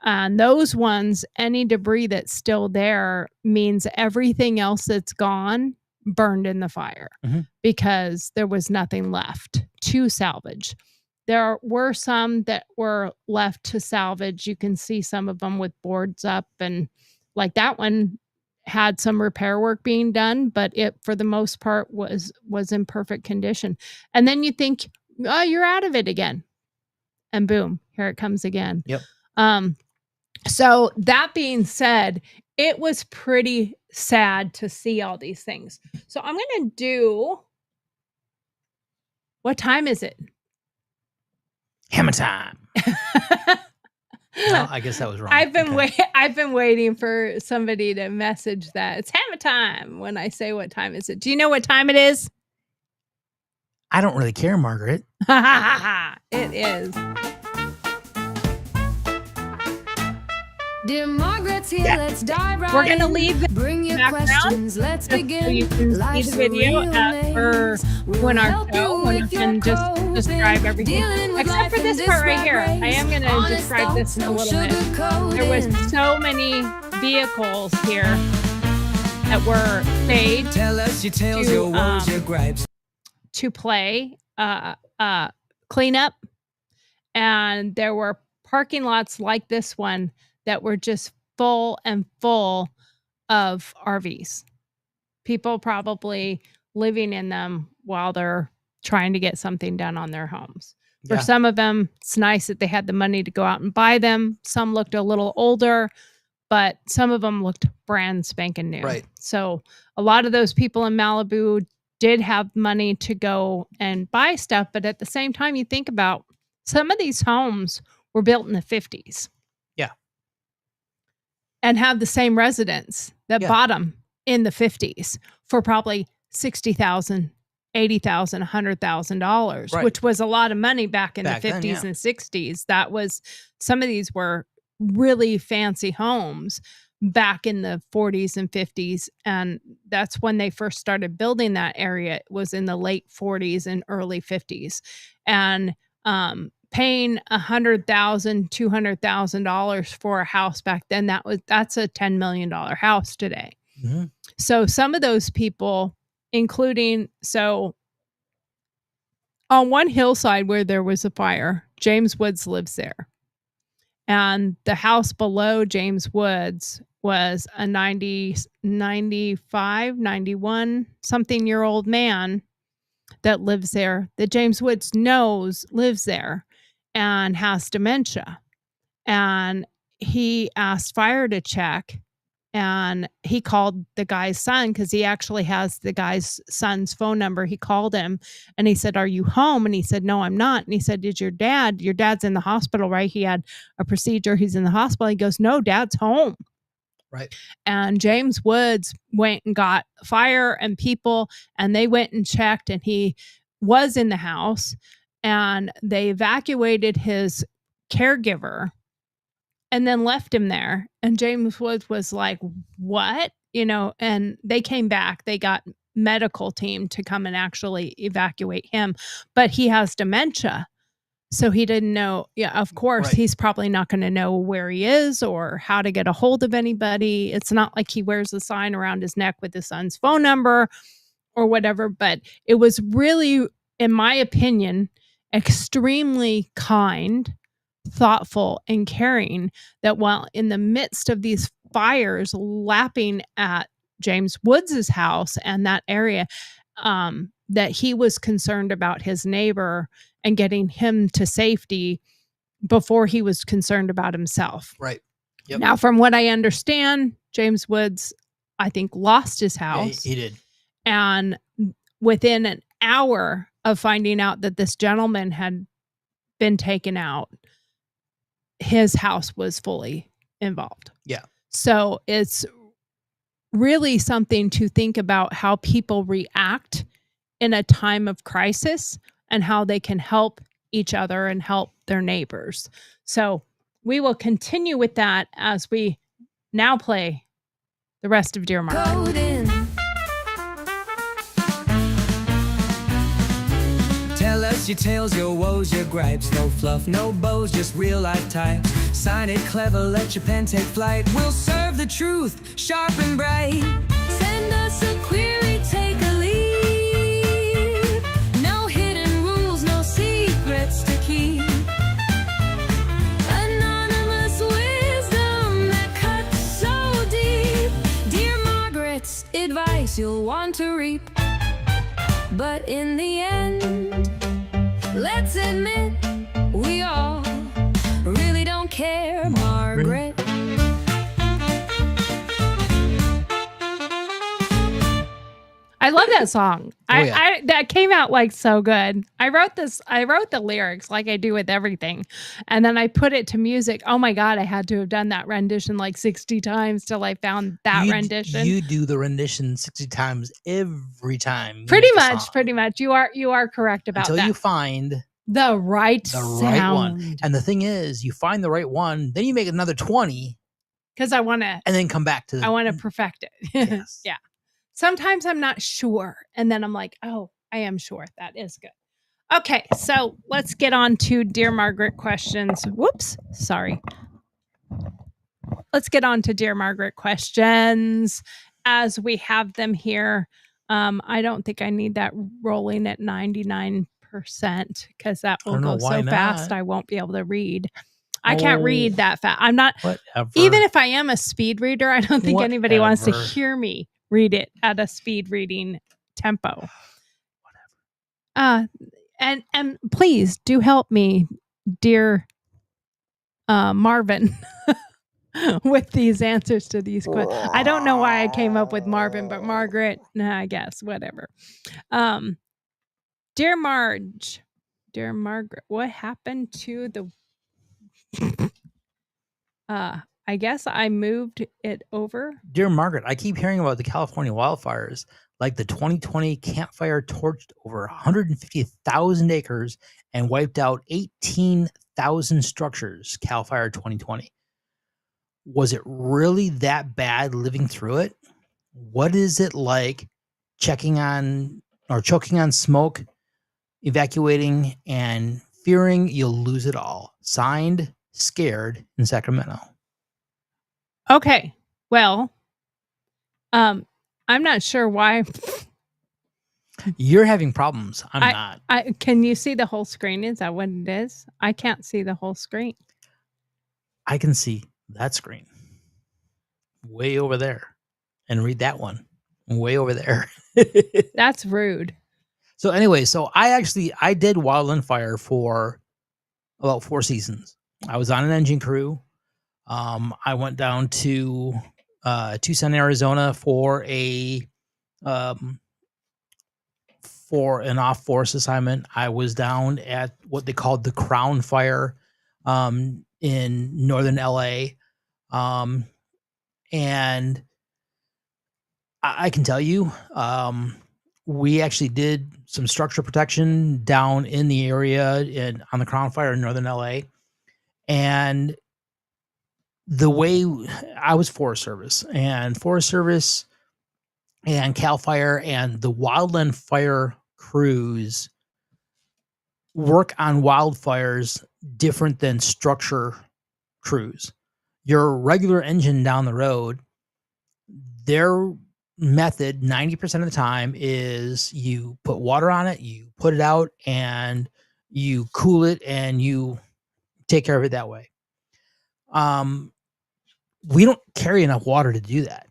And those ones, any debris that's still there means everything else that's gone burned in the fire Mhm. because there was nothing left to salvage. There were some that were left to salvage. You can see some of them with boards up, and like that one had some repair work being done, but it for the most part was in perfect condition. And then you think, oh, you're out of it again. And boom, here it comes again. Yep. So that being said, it was pretty sad to see all these things. So I'm going to do, what time is it? Hammer time. No, I guess that was wrong. I've been Okay. I've been waiting for somebody to message that it's hammer time when I say what time is it. Do you know what time it is? I don't really care, Margaret. It is. Dear Margaret's here, Yeah. let's dive right We're gonna in. leave the Bring your background questions, let's just so begin. you can see Life's the video a real as we're maze. doing We'll our help show, you and I with your can just coping, describe everything. dealing with Except life for in this part right rat here. I race. am gonna Honest describe this in a thoughts, little no bit. There was sugarcoating. so many vehicles here that were staged Tell us your tales, To, your woes, um, your gripes. to play cleanup, and there were parking lots like this one that were just full and full of RVs. People probably living in them while they're trying to get something done on their homes. For Yeah. some of them, it's nice that they had the money to go out and buy them. Some looked a little older, but some of them looked brand spanking new. Right. So a lot of those people in Malibu did have money to go and buy stuff, but at the same time, you think about some of these homes were built in the 50s. Yeah. And have the same residents that Yeah. bought them in the 50s for probably $60,000, $80,000, $100,000, Right. which was a lot of money back in Back the then, 50s yeah. and 60s. That was, some of these were really fancy homes back in the 40s and 50s, and that's when they first started building that area. It was in the late 40s and early 50s, and paying $100,000, $200,000 for a house back then, that's a $10 million house today. Mhm. So some of those people, including, so on one hillside where there was a fire, James Woods lives there. And the house below James Woods was a 95, 91 something year old man that lives there, that James Woods knows lives there and has dementia. And he asked fire to check, and he called the guy's son because he actually has the guy's son's phone number. He called him and he said, "Are you home?" And he said, "No, I'm not." And he said, "Did your dad's in the hospital, right? He had a procedure. He's in the hospital." He goes, "No, Dad's home." Right. And James Woods went and got fire and people, and they went and checked, and he was in the house, and they evacuated his caregiver and then left him there. And James Woods was like, "What?" And they came back. They got medical team to come and actually evacuate him, but he has dementia. So he didn't know. Yeah, of course, Right. he's probably not going to know where he is or how to get a hold of anybody. It's not like he wears a sign around his neck with his son's phone number or whatever. But it was really, in my opinion, extremely kind, thoughtful, and caring that while in the midst of these fires lapping at James Woods's house and that area, that he was concerned about his neighbor and getting him to safety before he was concerned about himself. Right. Yep. Now, from what I understand, James Woods, I think, lost his Yeah, house. he did. And within an hour of finding out that this gentleman had been taken out, his house was fully involved. Yeah. So it's really something to think about how people react in a time of crisis and how they can help each other and help their neighbors. So we will continue with that as we now play the rest of Dear Margaret. Golden. Tell us your tales, your woes, your gripes. No fluff, no bows, just real life types. Sign it clever, let your pen take flight. We'll serve the truth, sharp and bright. Send us a query, take a lead. No hidden rules, no secrets to keep. Anonymous wisdom that cuts so deep. Dear Margaret's advice you'll want to reap. But in the end, let's admit we all really don't care, Margaret. I love that song. yeah. I that came out like so good. I wrote the lyrics like I do with everything. And then I put it to music. Oh my God, I had to have done that rendition like 60 times till I found that rendition. You do the rendition 60 times every time. Pretty much. You are correct about Until that. you find the right the right one. sound. And the thing is, you find the right one, then you make another 20 Because I want to and then come back to the I want to perfect it. Yes. Yeah. Sometimes I'm not sure. And then I'm like, oh, I am sure. That is good. Okay. So let's get on to Dear Margaret questions. Whoops. Sorry. Let's get on to Dear Margaret questions as we have them here. I don't think I need that rolling at 99% because that will don't know, go why so fast not? I won't be able to read. I can't read that fast. I'm not, whatever. even if I am a speed reader, I don't think anybody wants to Whatever. hear me read it at a speed reading tempo. And please do help me, dear Marvin, with these answers to these questions. I don't know why I came up with Marvin, but Margaret, nah, I guess, whatever. Dear Marge, dear Margaret, what happened to the I guess I moved it over. Dear Margaret, I keep hearing about the California wildfires, like the 2020 Camp Fire torched over 150,000 acres and wiped out 18,000 structures. Cal Fire 2020. Was it really that bad living through it? What is it like choking on smoke, evacuating, and fearing you'll lose it all? Signed, Scared in Sacramento. Okay. Well, I'm not sure why. You're having problems. I'm not. Can you see the whole screen? Is that what it is? I can't see the whole screen. I can see that screen way over there and read that one way over there. That's rude. So anyway, I did Wildland Fire for about 4 seasons. I was on an engine crew. I went down to Tucson, Arizona for an off-force assignment. I was down at what they called the Crown Fire in northern LA. And I can tell you, we actually did some structural protection down in the area on the Crown Fire in northern LA. And the way I was Forest Service and Cal Fire and the Wildland Fire crews work on wildfires different than structure crews. Your regular engine down the road, their method 90% of the time is you put water on it, you put it out, and you cool it, and you take care of it that way. We don't carry enough water to do that.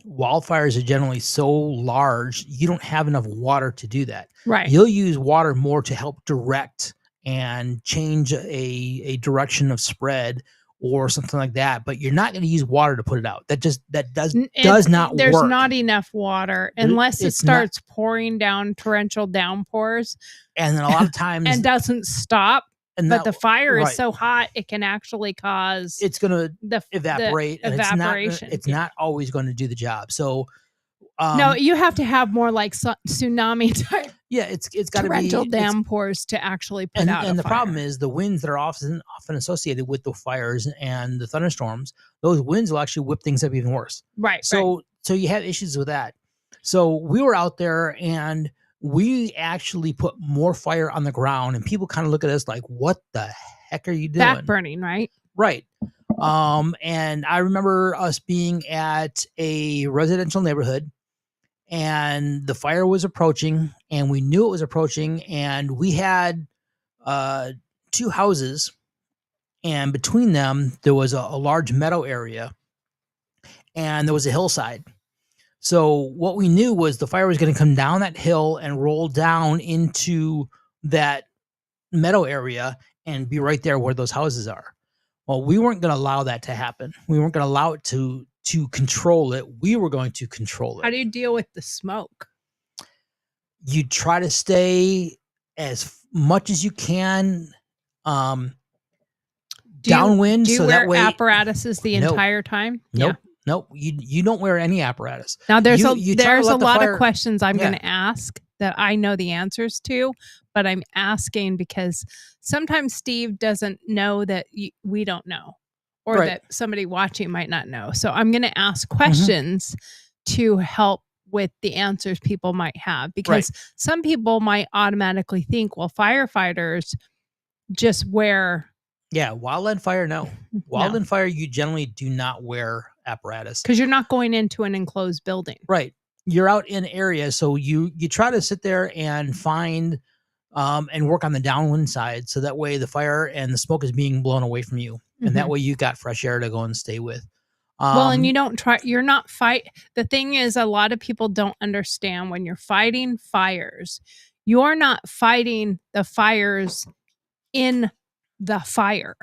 Wildfires are generally so large, you don't have enough water to do that. Right. You'll use water more to help direct and change a direction of spread or something like that, but you're not going to use water to put it out. That does not There's work. not enough water unless it starts pouring down torrential downpours. And then a lot of times and doesn't stop. And but that, the fire right. is so hot it can actually cause it's going to evaporate. The and evaporation. It's not always going to do the job. So no, you have to have more like tsunami type. Yeah, it's got to be torrential downpours to actually put out. And the fire. problem is the winds that are often associated with the fires and the thunderstorms. Those winds will actually whip things up even worse. Right. So you have issues with that. So we were out there and we actually put more fire on the ground, and people kind of look at us like, "What the heck are you doing?" Back burning, right? Right. And I remember us being at a residential neighborhood, and the fire was approaching, and we knew it was approaching, and we had 2 houses, and between them there was a large meadow area, and there was a hillside. So what we knew was the fire was going to come down that hill and roll down into that meadow area and be right there where those houses are. Well, we weren't going to allow that to happen. We weren't going to allow it to control it. We were going to control it. How do you deal with the smoke? You try to stay as much as you can downwind. Do you so wear that way apparatuses the entire time? Nope. Yeah. Nope. You don't wear any apparatus. Now there's a the lot fire, of questions I'm going to ask that I know the answers to, but I'm asking because sometimes Steve doesn't know that we don't know, or right. that somebody watching might not know. So I'm going to ask questions to help with the answers people might have, because some people might automatically think, well, firefighters just wear. Yeah, wildland fire, no. Wildland fire, you generally do not wear apparatus. Because you're not going into an enclosed building. Right. You're out in areas, so you try to sit there and find and work on the downwind side, so that way the fire and the smoke is being blown away from you. And that way you got fresh air to go and stay with. Well, and you're not fight. The thing is, a lot of people don't understand when you're fighting fires, you're not fighting the fires in the fire.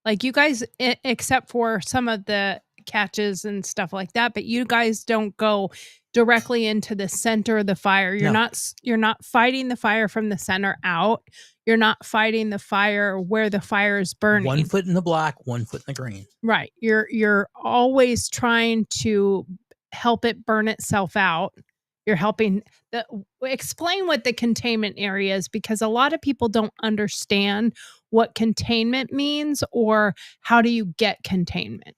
Like you guys, except for some of the catches and stuff like that, but you guys don't go directly into the center of the fire. You're not fighting the fire from the center out. You're not fighting the fire where the fire is burning. 1 foot in the black, 1 foot in the green. Right. You're always trying to help it burn itself out. You're helping explain what the containment area is, because a lot of people don't understand what containment means or how do you get containment.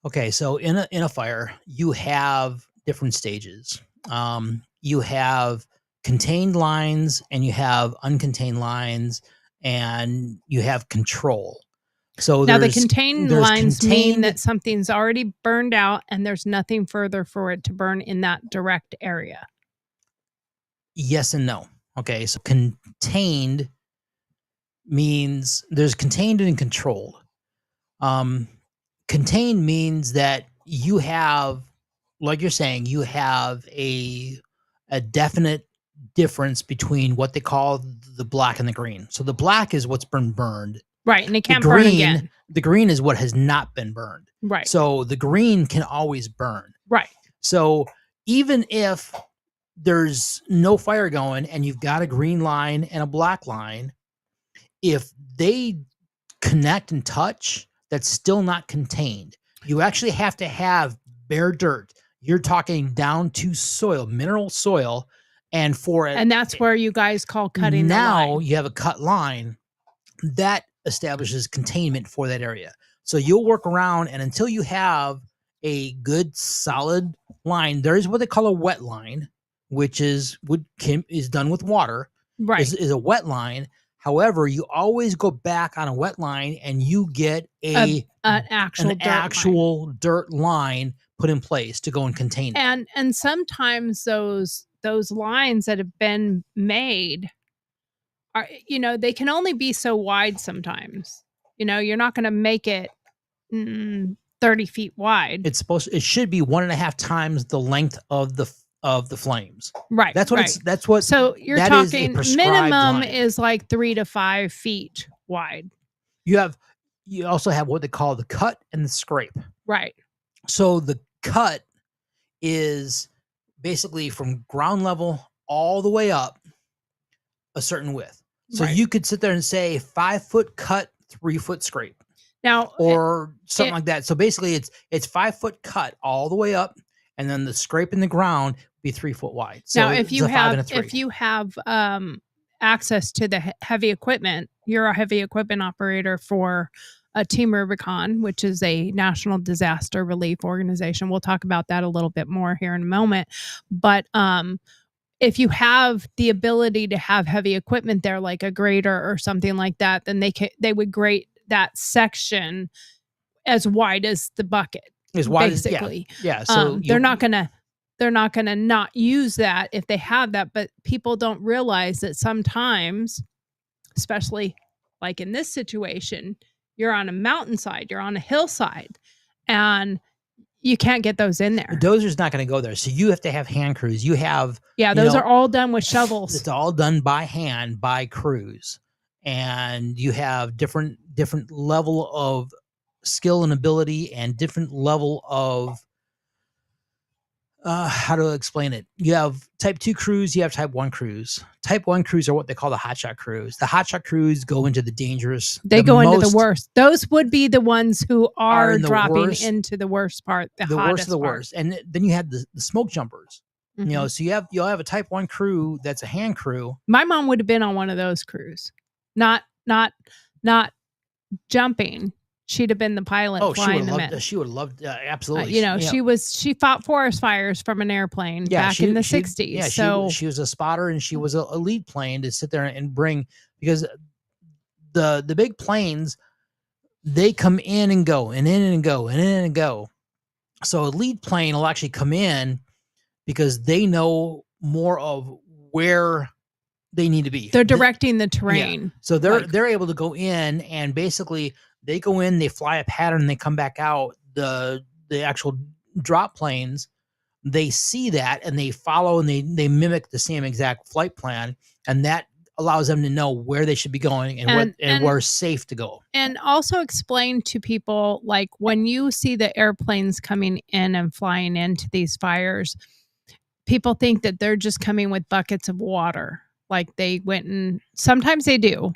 Okay, so in a fire, you have different stages. You have contained lines, and you have uncontained lines, and you have control. So now the contained lines mean that something's already burned out and there's nothing further for it to burn in that direct area. Yes and no. Okay, so contained means there's contained and controlled. Contained means that you have, like you're saying, you have a definite difference between what they call the black and the green. So the black is what's been burned. Right, and it can't burn again. The green is what has not been burned. Right. So the green can always burn. Right. So even if there's no fire going and you've got a green line and a black line, if they connect and touch, that's still not contained. You actually have to have bare dirt. You're talking down to soil, mineral soil, and that's where you guys call cutting the line. Now you have a cut line that establishes containment for that area. So you'll work around, and until you have a good solid line, there is what they call a wet line, which is done with water. Right. is a wet line. However, you always go back on a wet line and you get an Actual dirt line put in place to go and contain it. And sometimes those lines that have been made are, they can only be so wide sometimes. You're not going to make it 30 feet wide. It should be 1.5 times the length of the flames. Right. That's what that's what. So you're that is a talking prescribed minimum line. is like 3 to 5 feet wide. You also have what they call the cut and the scrape. Right. So the cut is basically from ground level all the way up a certain width. So Right. you could sit there and say 5 foot cut, 3 foot scrape, Now, or something like that. So basically it's 5 foot cut all the way up, and then the scrape in the ground be 3 foot wide. So now if you have access to the heavy equipment, you're a heavy equipment operator for Team Rubicon, which is a national disaster relief organization. We'll talk about that a little bit more here in a moment. But if you have the ability to have heavy equipment there, like a grader or something like that, then they would grate that section as wide as the bucket. as wide basically. yeah. So they're not gonna not use that if they have that. But people don't realize that sometimes, especially like in this situation, you're on a mountainside, you're on a hillside, and you can't get those in there. the dozer's not going to go there. So you have to have hand crews. You have Those are all done with shovels. It's all done by hand by crews, and you have different level of skill and ability, and different level of how to explain it. You have type 2 crews, you have type 1 crews. Type 1 crews are what they call the hotshot crews. The hotshot crews go into the dangerous. They go into the worst. Those would be the ones who are dropping into the worst part, the worst of the part. worst. And then you have the smoke jumpers. Mhm. So you'll have a type 1 crew that's a hand crew. My mom would have been on one of those crews. Not jumping. She'd have been the pilot flying them in. She would have loved absolutely. She fought forest fires from an airplane back in the 60s. Yeah, so she was a spotter, and she was a lead plane to sit there and bring, because the big planes, they come in and go and in and go and in and go. So a lead plane will actually come in because they know more of where they need to be. they're directing the terrain. Yeah. So they're able to go in, and basically they go in, they fly a pattern, and they come back out. The actual drop planes, they see that and they follow, and they mimic the same exact flight plan, and that allows them to know where they should be going and where's safe to go. And also explain to people, like, when you see the airplanes coming in and flying into these fires, people think that they're just coming with buckets of water. Like they went and sometimes they do,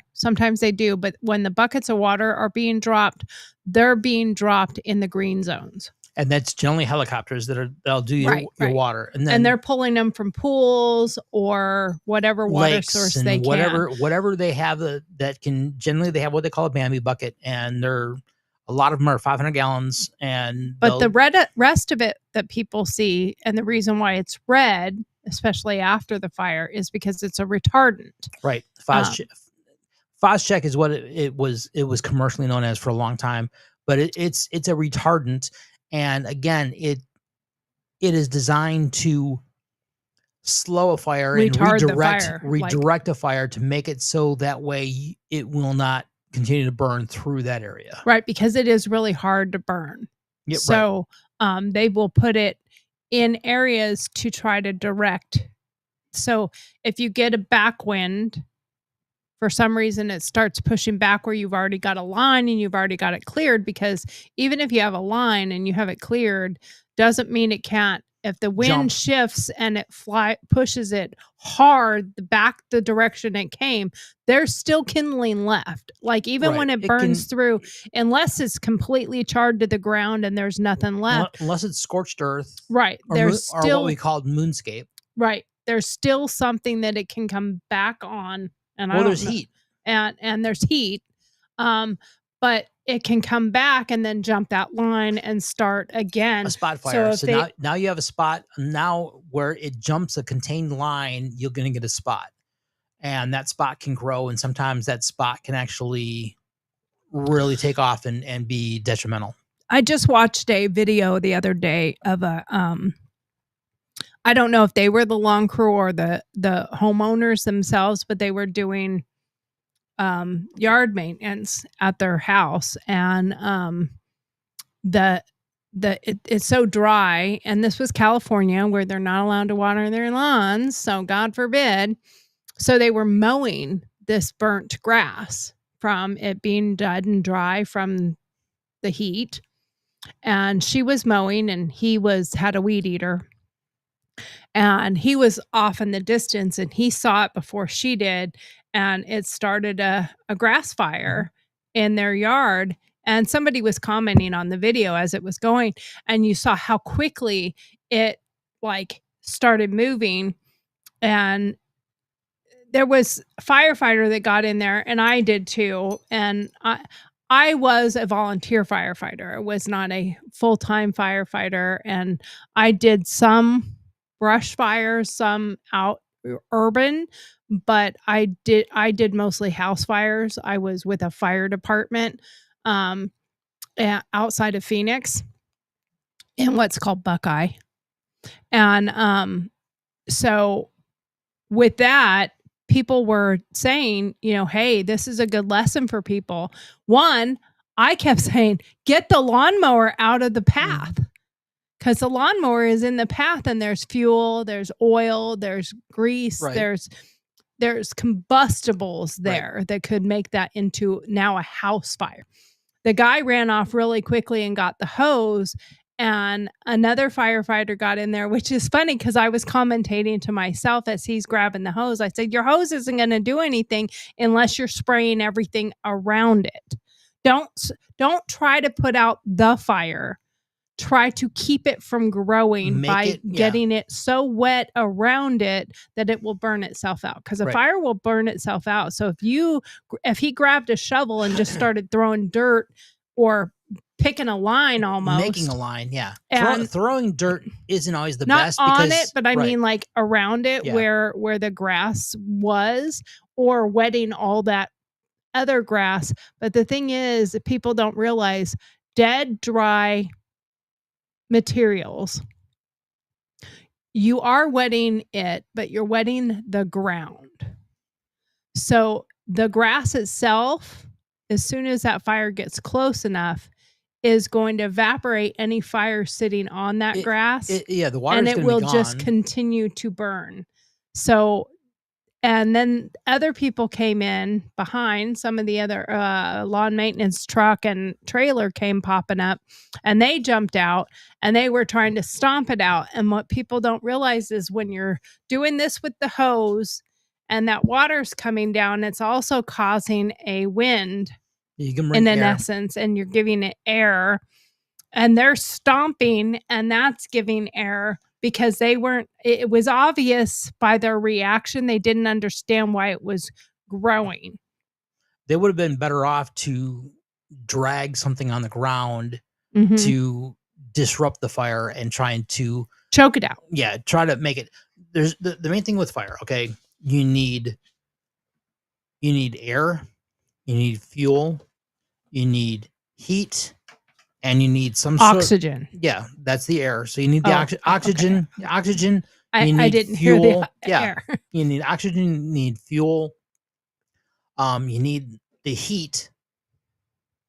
but when the buckets of water are being dropped, they're being dropped in the green zones. And that's generally helicopters that'll do your water, and they're pulling them from pools or whatever water source they can. Whatever they have that can. Generally, they have what they call a Bambi bucket, and a lot of them are 500 gallons. But the rest of it that people see, and the reason why it's red, especially after the fire, is because it's a retardant. Right. Phos-Chek is what it was commercially known as for a long time, but it's a retardant. And again, it is designed to slow a fire and redirect a fire to make it so that way it will not continue to burn through that area. Right, because it is really hard to burn. Yep, so they will put it in areas to try to direct. So if you get a backwind, for some reason it starts pushing back where you've already got a line and you've already got it cleared, because even if you have a line and you have it cleared, doesn't mean it can't. If the wind shifts and it pushes it hard the direction it came, there's still kindling left. Like even when it burns through, unless it's completely charred to the ground and there's nothing left. Unless it's scorched earth. Right. Or what we call moonscape. Right. There's still something that it can come back on. And there's heat. And there's heat. But it can come back and then jump that line and start again. A spot fire. So now you have a spot. Now where it jumps a contained line, you're going to get a spot. and that spot can grow, and sometimes that spot can actually really take off and be detrimental. I just watched a video the other day of a I don't know if they were the lawn crew or the homeowners themselves, but they were doing yard maintenance at their house, and it's so dry, and this was California where they're not allowed to water their lawns, so God forbid. So they were mowing this burnt grass from it being dead and dry from the heat. And she was mowing, and he had a weed eater, and he was off in the distance, and he saw it before she did, and it started a grass fire in their yard. And somebody was commenting on the video as it was going, and you saw how quickly it like started moving. And there was a firefighter that got in there, and I did too. And I was a volunteer firefighter. I was not a full-time firefighter, and I did some brush fires, some out urban, but I did mostly house fires. I was with a fire department outside of Phoenix in what's called Buckeye. And so with that, people were saying, hey, this is a good lesson for people. One, I kept saying, get the lawnmower out of the path, because the lawnmower is in the path, and there's fuel, there's oil, there's grease, there's combustibles there that could make that into now a house fire. The guy ran off really quickly and got the hose, and another firefighter got in there, which is funny because I was commentating to myself as he's grabbing the hose. I said, your hose isn't going to do anything unless you're spraying everything around it. Don't try to put out the fire. Try to keep it from growing by getting it so wet around it that it will burn itself out, because a fire will burn itself out. So if he grabbed a shovel and just started throwing dirt or picking a line, almost making a line, and throwing dirt isn't always the not best on it, but I mean like around it where the grass was, or wetting all that other grass. But the thing is, people don't realize dead, dry materials, you are wetting it, but you're wetting the ground. So the grass itself, as soon as that fire gets close enough, is going to evaporate any fire sitting on that grass. The water, and it will just continue to burn. So, and then other people came in behind. Some of the other lawn maintenance truck and trailer came popping up, and they jumped out, and they were trying to stomp it out. And what people don't realize is when you're doing this with the hose and that water's coming down, it's also causing a wind in essence, and you're giving it air, and they're stomping, and that's giving air. Because it was obvious by their reaction, they didn't understand why it was growing. They would have been better off to drag something on the ground to disrupt the fire and trying to choke it out. Yeah, try to make it. There's the main thing with fire. Okay, you need air, you need fuel, you need heat, and you need some oxygen. That's the air. So you need the oxygen. Okay. Oxygen. I didn't hear the air. You need oxygen. You need fuel. You need the heat,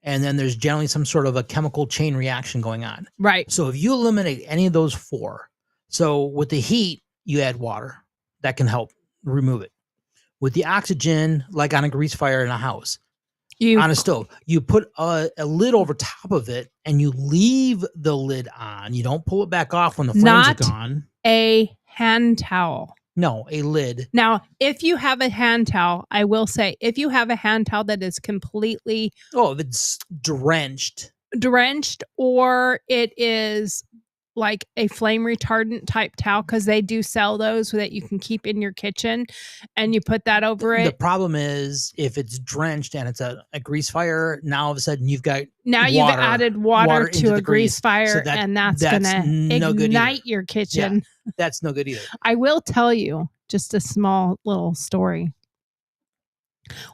and then there's generally some sort of a chemical chain reaction going on. Right. So if you eliminate any of those four, so with the heat, you add water that can help remove it. With the oxygen, like on a grease fire in a house. On a stove, you put a lid over top of it, and you leave the lid on. You don't pull it back off when the flames are gone. A hand towel. No, a lid. Now, if you have a hand towel, I will say, if you have a hand towel that is completely... if it's drenched, or it is like a flame retardant type towel, because they do sell those that you can keep in your kitchen, and you put that over it. The problem is if it's drenched and it's a grease fire, now all of a sudden you've you've added water to a grease fire, so and that's gonna ignite your kitchen. That's no good either. I will tell you just a small little story.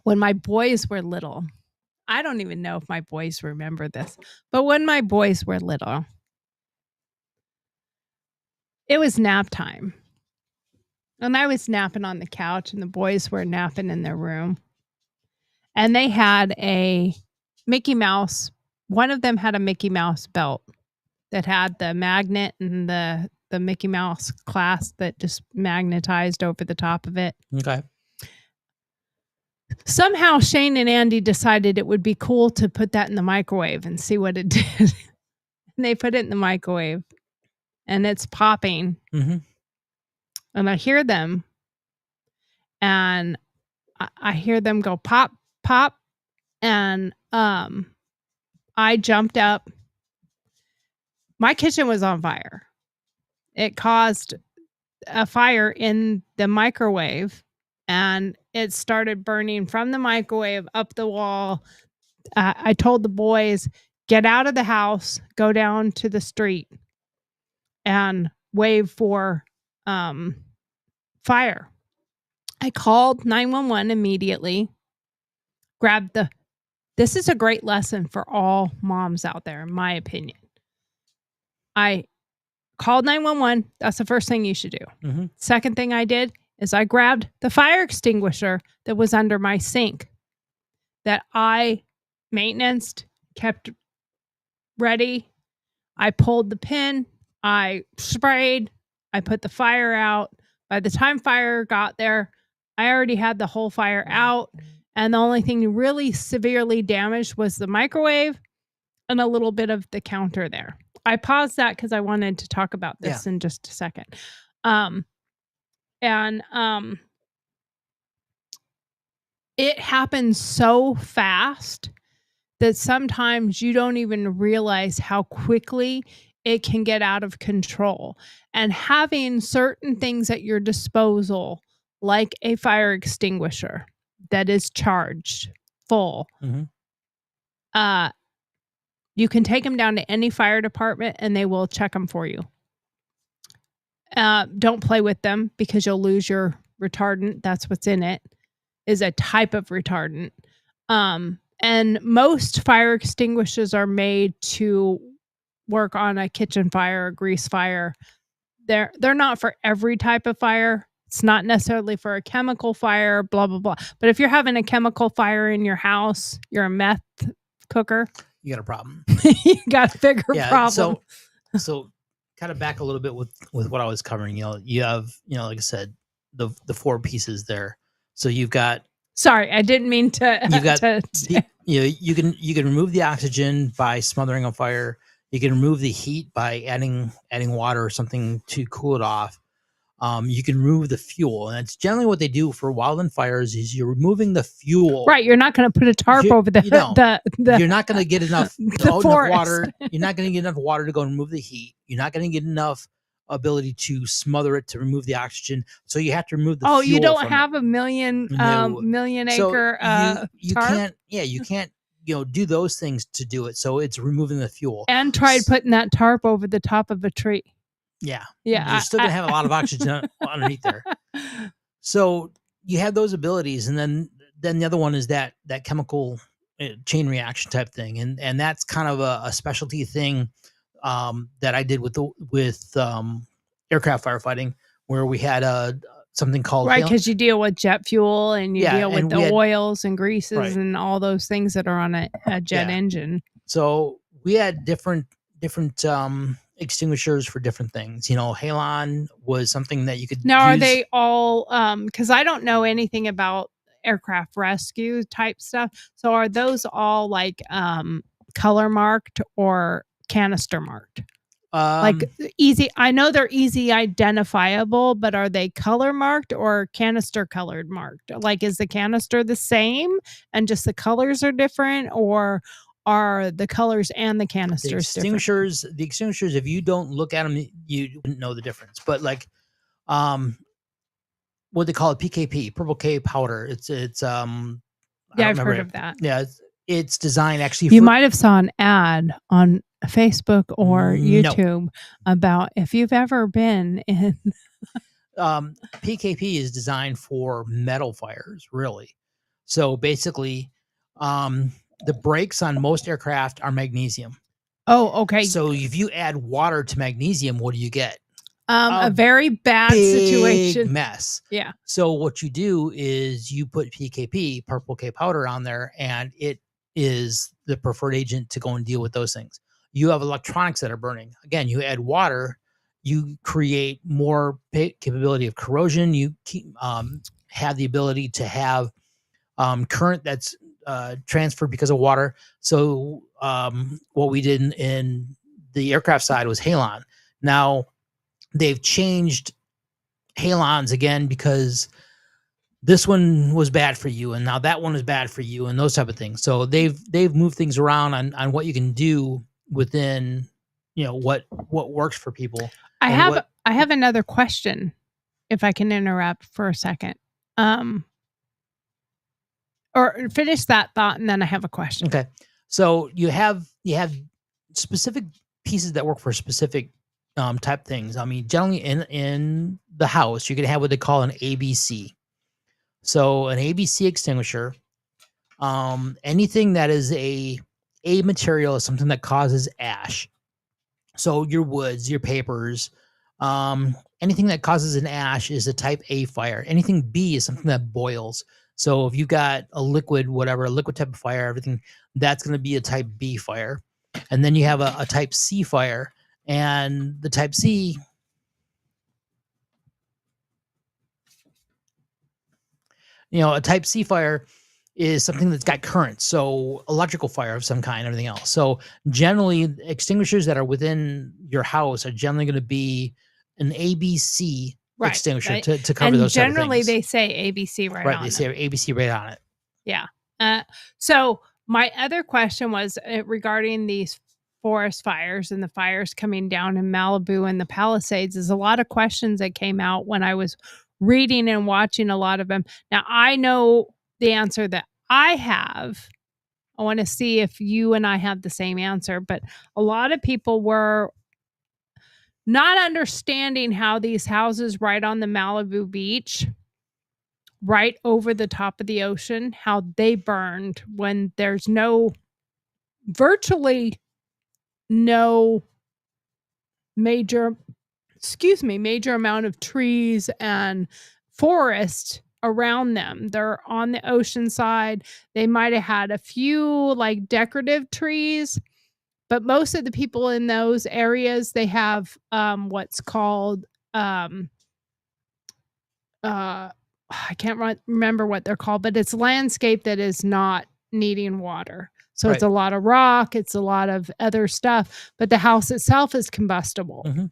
When my boys were little, I don't even know if my boys remember this, but when my boys were little, it was nap time. And I was napping on the couch, and the boys were napping in their room. And they had a Mickey Mouse. One of them had a Mickey Mouse belt that had the magnet and the Mickey Mouse clasp that just magnetized over the top of it. Okay. Somehow Shane and Andy decided it would be cool to put that in the microwave and see what it did. And they put it in the microwave, and it's popping. Mm-hmm. And I hear them, and I hear them go pop, pop. And I jumped up. My kitchen was on fire. It caused a fire in the microwave, and it started burning from the microwave up the wall. I told the boys, get out of the house, go down to the street, and wave for fire. I called 911 immediately, grabbed this is a great lesson for all moms out there, in my opinion. I called 911. That's the first thing you should do. Mm-hmm. Second thing I did is I grabbed the fire extinguisher that was under my sink that I maintenanced, kept ready. I pulled the pin, I sprayed, I put the fire out. By the time fire got there, I already had the whole fire out. And the only thing really severely damaged was the microwave and a little bit of the counter there. I paused that because I wanted to talk about this in just a second. It happens so fast that sometimes you don't even realize how quickly it can get out of control. And having certain things at your disposal, like a fire extinguisher that is charged full, you can take them down to any fire department and they will check them for you. Don't play with them because you'll lose your retardant. That's what's in it, is a type of retardant. And most fire extinguishers are made to work on a kitchen fire, a grease fire. They're not for every type of fire. It's not necessarily for a chemical fire, blah, blah, blah. But if you're having a chemical fire in your house, you're a meth cooker, You got a problem. you got a bigger problem. So kind of back a little bit with what I was covering. You have, like I said, the 4 pieces there. So you've got. Sorry, I didn't mean to. You've got. You can remove the oxygen by smothering a fire. You can remove the heat by adding water or something to cool it off. You can remove the fuel, and it's generally what they do for wildland fires is you're removing the fuel. Right, you're not going to put a tarp over the you're not going to get enough water. You're not going to get enough water to go and remove the heat. You're not going to get enough ability to smother it to remove the oxygen. So you have to remove the fuel. Oh, you don't have a million acre you tarp? can't. Yeah, you can't. Do those things to do it. So it's removing the fuel. And tried putting that tarp over the top of a tree. Yeah. Yeah. You're still going to have a lot of oxygen underneath there. So you have those abilities. And then the other one is that chemical chain reaction type thing. And that's kind of a specialty thing that I did with aircraft firefighting, where we had something called. Right, because you deal with jet fuel and you deal with the oils and greases and all those things that are on a jet engine. So we had different extinguishers for different things. Halon was something that you could now use. Are they all because I don't know anything about aircraft rescue type stuff, so are those all like color marked or canister marked? Like easy, I know they're easy identifiable, but are they color marked or canister colored marked? Like, is the canister the same and just the colors are different, or are the colors and the canisters different? The extinguishers, if you don't look at them, you wouldn't know the difference. But like, what they call it, PKP, purple K powder. It's I've heard of that. Yeah, it's designed actually. You might have saw an ad on Facebook or YouTube about if you've ever been in. PKP is designed for metal fires, really. So basically, the brakes on most aircraft are magnesium. Oh, okay. So if you add water to magnesium, what do you get? A a very bad Big situation. mess. Yeah. So what you do is you put PKP, purple K powder, on there, and it is the preferred agent to go and deal with those things. You have electronics that are burning. Again, you add water, you create more capability of corrosion. You have the ability to have current that's transferred because of water. So what we did in the aircraft side was halon. Now they've changed halons again because this one was bad for you and now that one is bad for you and those type of things. So they've moved things around on what you can do within, what works for people. I and have what I have another question, if I can interrupt for a second. Or finish that thought, and then I have a question. Okay. So you have specific pieces that work for specific type things. I mean, generally in the house, you can have what they call an ABC. So an ABC extinguisher, anything that is a material is something that causes ash. So your woods, your papers, anything that causes an ash is a type A fire. Anything B is something that boils. So if you've got a liquid, whatever, a liquid type of fire, everything, that's going to be a type B fire. And then you have a type C fire. And the type C, a type C fire is something that's got current. So electrical fire of some kind, everything else. So generally, extinguishers that are within your house are generally going to be an ABC extinguisher to cover and those type of generally things. they say ABC right on They it. say ABC right on it. Yeah. So my other question was regarding these forest fires and the fires coming down in Malibu and the Palisades. There's a lot of questions that came out when I was reading and watching a lot of them. Now, I know the answer that I have. I want to see if you and I have the same answer, but a lot of people were not understanding how these houses right on the Malibu beach, right over the top of the ocean, how they burned when there's virtually no major amount of trees and forest around them. They're on the ocean side. They might have had a few like decorative trees, but most of the people in those areas, they have what's called I can't remember what they're called, but it's landscape that is not needing water. So it's a lot of rock, it's a lot of other stuff, but the house itself is combustible. Mm-hmm.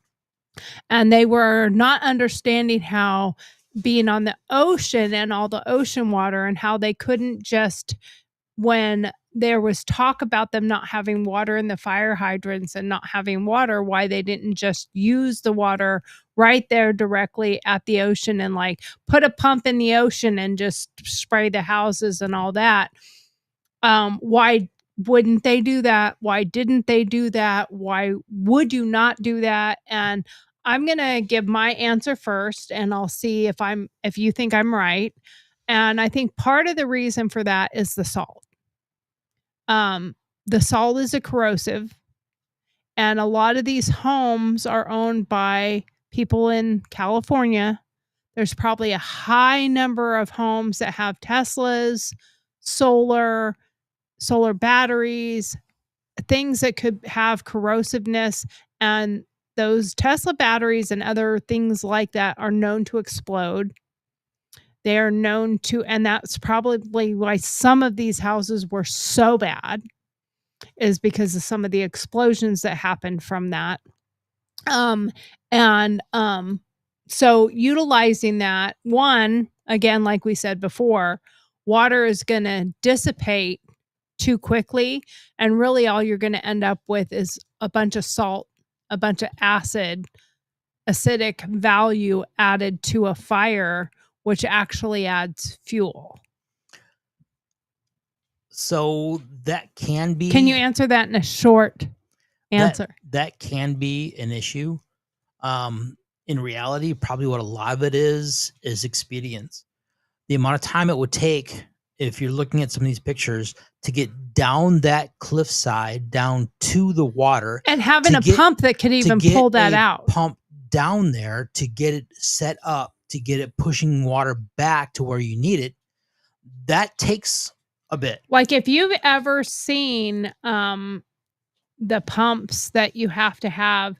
And they were not understanding how being on the ocean and all the ocean water and how they couldn't just, when there was talk about them not having water in the fire hydrants and not having water, why they didn't just use the water right there directly at the ocean and like put a pump in the ocean and just spray the houses and all that. Why wouldn't they do that? Why didn't they do that? Why would you not do that? And I'm going to give my answer first, and I'll see if you think I'm right. And I think part of the reason for that is the salt. The salt is a corrosive, and a lot of these homes are owned by people in California. There's probably a high number of homes that have Teslas, solar batteries, things that could have corrosiveness, and those Tesla batteries and other things like that are known to explode. They are known to, and that's probably why some of these houses were so bad, is because of some of the explosions that happened from that. So utilizing that, one, again, like we said before, water is going to dissipate too quickly, and really all you're going to end up with is a bunch of salt, a bunch of acidic value added to a fire, which actually adds fuel. So that can be. Can you answer that in a short answer? That can be an issue. In reality, probably what a lot of it is expedience. The amount of time it would take if you're looking at some of these pictures, to get down that cliffside, down to the water, And having to a get- pump that could to even get pull that a out. pump down there to get it set up, to get it pushing water back to where you need it, that takes a bit. Like if you've ever seen the pumps that you have to have,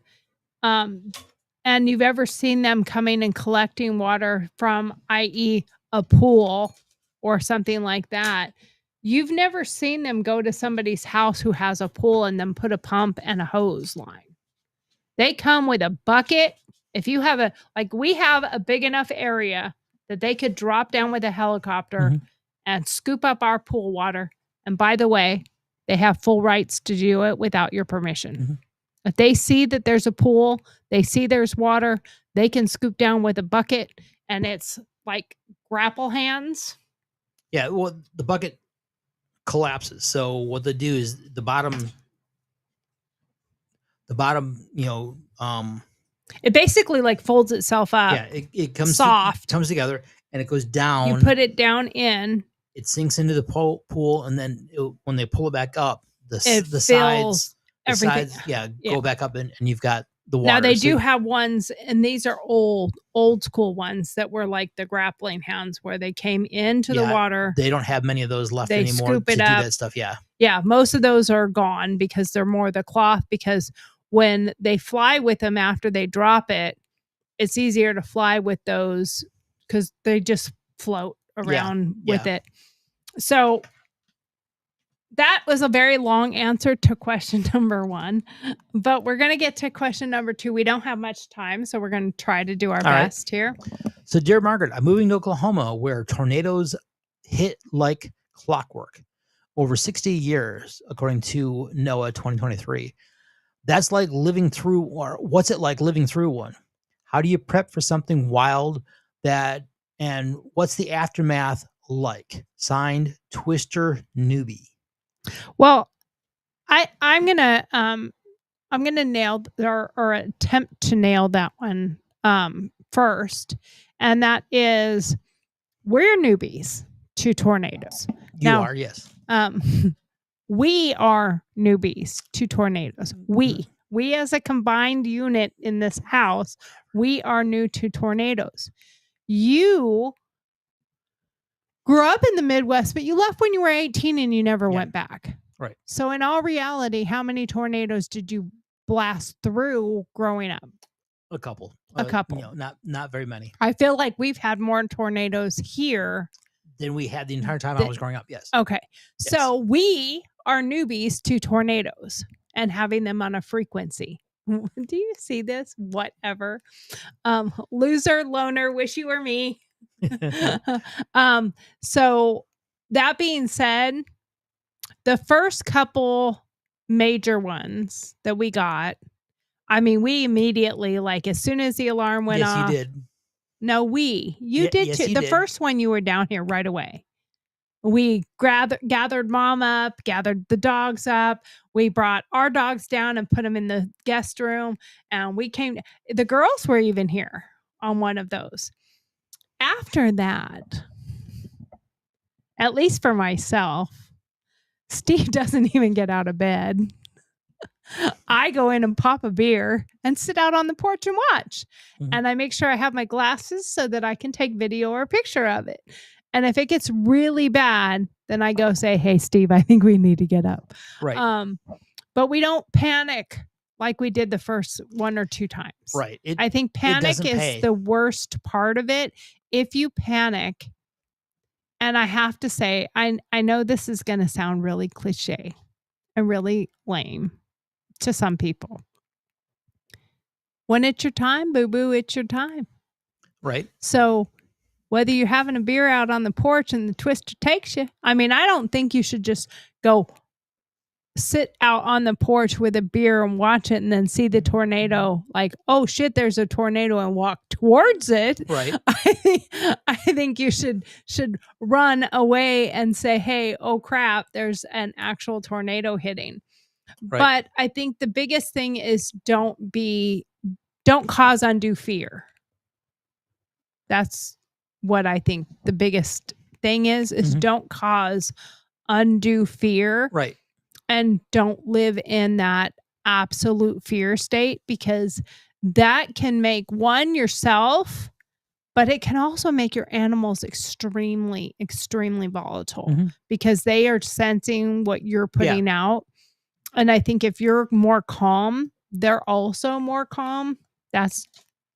and you've ever seen them coming and collecting water from, i.e., a pool or something like that, you've never seen them go to somebody's house who has a pool and then put a pump and a hose line. They come with a bucket. If you have we have a big enough area that they could drop down with a helicopter and scoop up our pool water. And by the way, they have full rights to do it without your permission. If they see that there's a pool, they see there's water, they can scoop down with a bucket, and it's like grapple hands. Yeah, well, the bucket collapses. So what they do is the bottom, It basically like folds itself up. yeah, it comes soft. comes together, and it goes down. You put it down in. It sinks into the pool, and then when they pull it back up, the fills sides, everything. Go back up, and you've got the water. Now they do have ones, and these are old school ones that were like the grappling hands, where they came into the water. They don't have many of those left They anymore scoop to it do up. that stuff. Yeah, Yeah, most of those are gone because they're more the cloth, because when they fly with them after they drop it, it's easier to fly with those because they just float around with it. So that was a very long answer to question number 1, but we're going to get to question number 2. We don't have much time, so we're going to try to do our best here. So, dear Margaret, I'm moving to Oklahoma where tornadoes hit like clockwork over 60 years, according to NOAA 2023. That's like living through, or what's it like living through one? How do you prep for something wild and what's the aftermath like? Signed, Twister Newbie. Well, I'm gonna nail or attempt to nail that one first, and that is we're newbies to tornadoes. You are, yes. We are newbies to tornadoes. We as a combined unit in this house, we are new to tornadoes. You grew up in the Midwest, but you left when you were 18 and you never went back. Right. So in all reality, how many tornadoes did you blast through growing up? A couple. A couple. Not very many. I feel like we've had more tornadoes here than we had the entire time I was growing up. Yes. Okay. So we are newbies to tornadoes and having them on a frequency. Do you see this? Whatever. Loser, loner, wish you were me. So that being said, the first couple major ones that we got, I mean, we immediately, like as soon as the alarm went off. Yes, you did. No, you did yes, too. you The did. first one you were down here right away. We gathered mom up, gathered the dogs up. We brought our dogs down and put them in the guest room. And the girls were even here on one of those. After that, at least for myself, Steve doesn't even get out of bed. I go in and pop a beer and sit out on the porch and watch. And I make sure I have my glasses so that I can take video or a picture of it. And if it gets really bad, then I go say, hey, Steve, I think we need to get up. Right. But we don't panic like we did the first 1 or 2 times. Right. I think panic is the worst part of it. If you panic, and I have to say, I know this is going to sound really cliche and really lame to some people. When it's your time, boo-boo, it's your time. Right. So whether you're having a beer out on the porch and the twister takes you, I mean, I don't think you should just go sit out on the porch with a beer and watch it and then see the tornado like, oh shit, there's a tornado, and walk towards it. Right. I think you should run away and say, hey, oh crap, there's an actual tornado hitting. Right. But I think the biggest thing is don't cause undue fear. That's what I think the biggest thing is Mhm. don't cause undue fear Right. and don't live in that absolute fear state, because that can make yourself, but it can also make your animals extremely, extremely volatile Mhm. because they are sensing what you're Yeah. putting out. And I think if you're more calm, they're also more calm. That's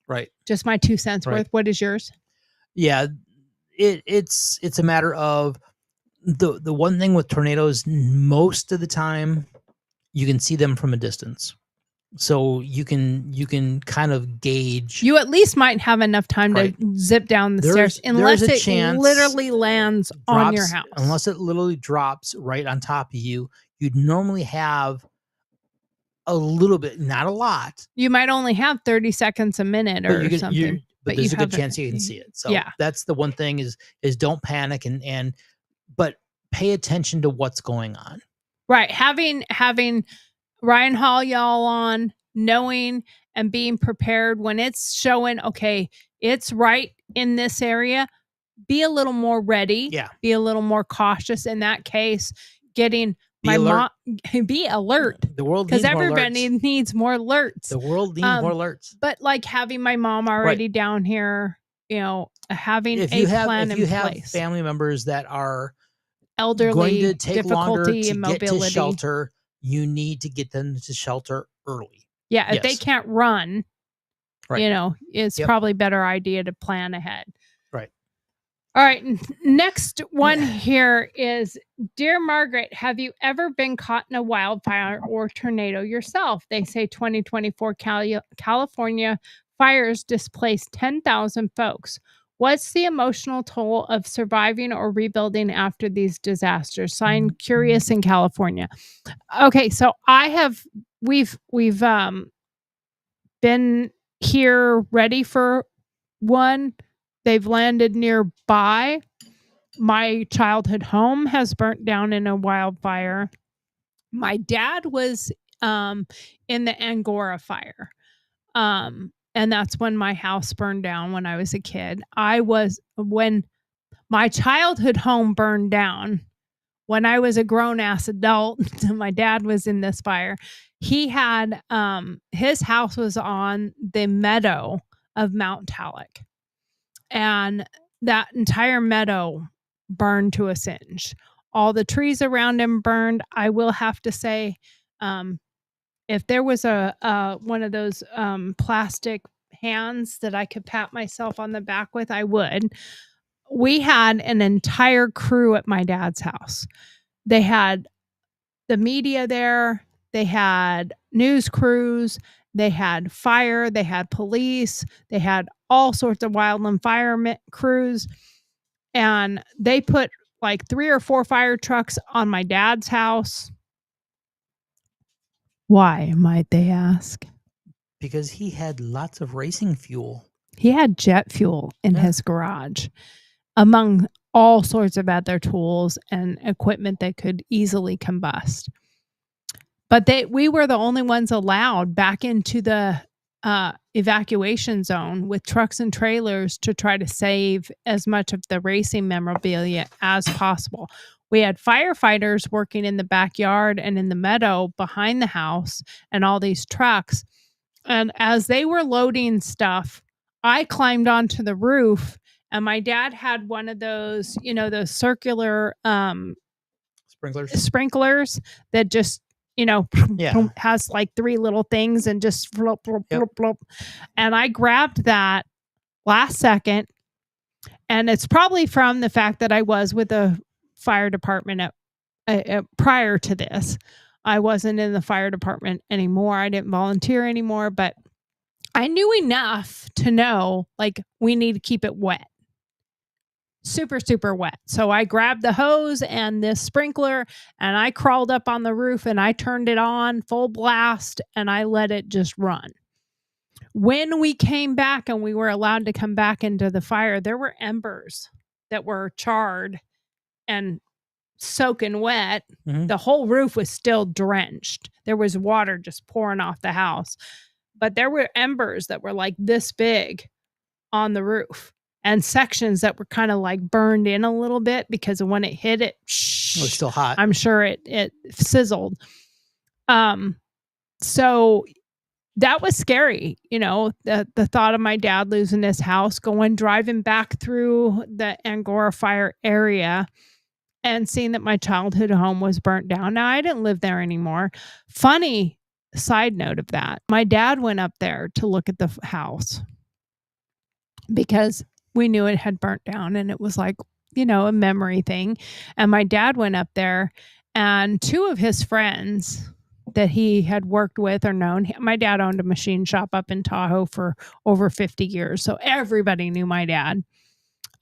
Right. just my 2 cents Right. worth. What is yours? Yeah. It's a matter of the one thing with tornadoes, most of the time you can see them from a distance. So you can kind of gauge. You at least might have enough time Right. to zip down the There's stairs unless a it chance literally lands on your drops house. unless it literally drops right on top of you. You'd normally have a little bit, not a lot, You might only have 30 seconds a minute but or something. but there's a good chance you can see it. So yeah. that's the one thing is don't panic and but pay attention to what's going on. Right. Having Ryan Hall y'all on, knowing and being prepared when it's showing, okay, it's right in this area, be a little more ready. Yeah. Be a little more cautious in that case. Getting Be my alert. mom, be alert. The world Because needs more everybody alerts. needs more alerts. The world needs more alerts. But like having my mom already down here, having If a you have plan if you in have place. family members that are Elderly, going to take longer difficulty to and get to mobility. shelter, you need to get them to shelter early. Yeah, if they Yes. can't run, Right. it's Yep. probably a better idea to plan ahead. Right. All right, next one here is, Dear Margaret, have you ever been caught in a wildfire or tornado yourself? They say 2024 California fires displaced 10,000 folks. What's the emotional toll of surviving or rebuilding after these disasters? Signed, Curious in California. Okay, so we've been here ready for one. They've landed nearby. My childhood home has burnt down in a wildfire. My dad was in the Angora fire. And that's when my house burned down when I was a kid. When my childhood home burned down, when I was a grown ass adult, my dad was in this fire. He had his house was on the meadow of Mount Talek. And that entire meadow burned to a singe. All the trees around him burned. I will have to say, if there was a one of those plastic hands that I could pat myself on the back with, I would. We had an entire crew at my dad's house. They had the media there. They had news crews. They had fire. They had police. They had all sorts of wildland fire crews. And they put like 3 or 4 fire trucks on my dad's house. Why, might they ask? Because he had lots of racing fuel. He had jet fuel in his garage, among all sorts of other tools and equipment that could easily combust. But we were the only ones allowed back into the evacuation zone with trucks and trailers to try to save as much of the racing memorabilia as possible. We had firefighters working in the backyard and in the meadow behind the house and all these trucks. And as they were loading stuff, I climbed onto the roof, and my dad had one of those, those circular sprinklers that just, has like 3 little things and just flop, flop, flop, flop. And I grabbed that last second. And it's probably from the fact that I was with the fire department prior to this. I wasn't in the fire department anymore. I didn't volunteer anymore, but I knew enough to know, like, we need to keep it wet. Super, super wet. So I grabbed the hose and this sprinkler and I crawled up on the roof and I turned it on full blast and I let it just run. When we came back and we were allowed to come back into the fire, there were embers that were charred and soaking wet. Mm-hmm. The whole roof was still drenched. There was water just pouring off the house. But there were embers that were like this big on the roof. and sections that were kind of like burned in a little bit because when it hit it, It was still hot. I'm sure it sizzled. So that was scary, the thought of my dad losing his house, driving back through the Angora fire area and seeing that my childhood home was burnt down. Now, I didn't live there anymore. Funny side note of that, my dad went up there to look at the house because we knew it had burnt down and it was like, a memory thing. And my dad went up there and two of his friends that he had worked with or known, my dad owned a machine shop up in Tahoe for over 50 years. So everybody knew my dad.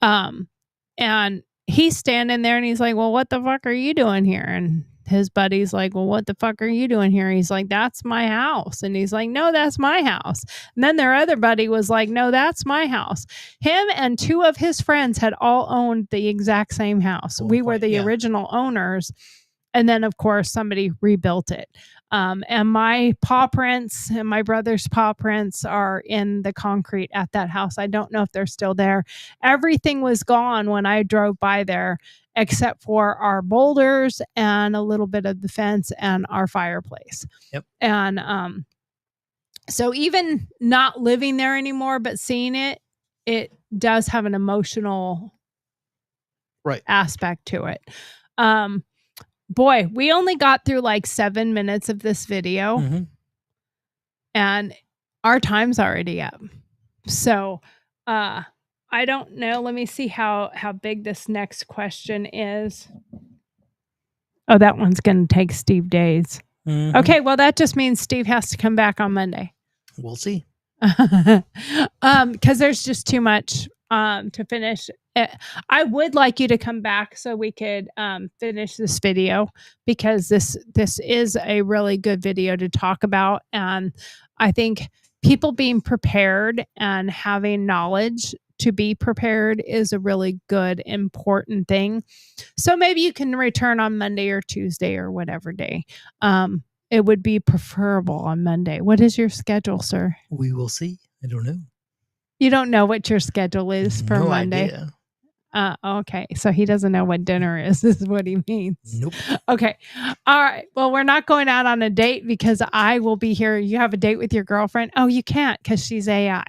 And he's standing there and he's like, well, what the fuck are you doing here? And his buddy's like, well, what the fuck are you doing here? He's like, that's my house. And he's like, no, that's my house. And then their other buddy was like, no, that's my house. Him and two of his friends had all owned the exact same house. We were the original owners. And then, of course, somebody rebuilt it. And my paw prints and my brother's paw prints are in the concrete at that house. I don't know if they're still there. Everything was gone when I drove by there, except for our boulders and a little bit of the fence and our fireplace. Yep. And so even not living there anymore, but seeing it, it does have an emotional aspect to it. Boy, we only got through like 7 minutes of this video and our time's already up. So, I don't know. Let me see how big this next question is. Oh, that one's going to take Steve days. Okay. Well, that just means Steve has to come back on Monday. We'll see. Cause there's just too much, to finish. I would like you to come back so we could finish this video because this is a really good video to talk about. And I think people being prepared and having knowledge to be prepared is a really good, important thing. So maybe you can return on Monday or Tuesday or whatever day. It would be preferable on Monday. What is your schedule, sir? We will see. I don't know. You don't know what your schedule is for Monday? Idea. Okay. So he doesn't know what dinner is what he means. Nope. Okay. All right. Well, we're not going out on a date because I will be here. You have a date with your girlfriend? Oh, you can't because she's AI.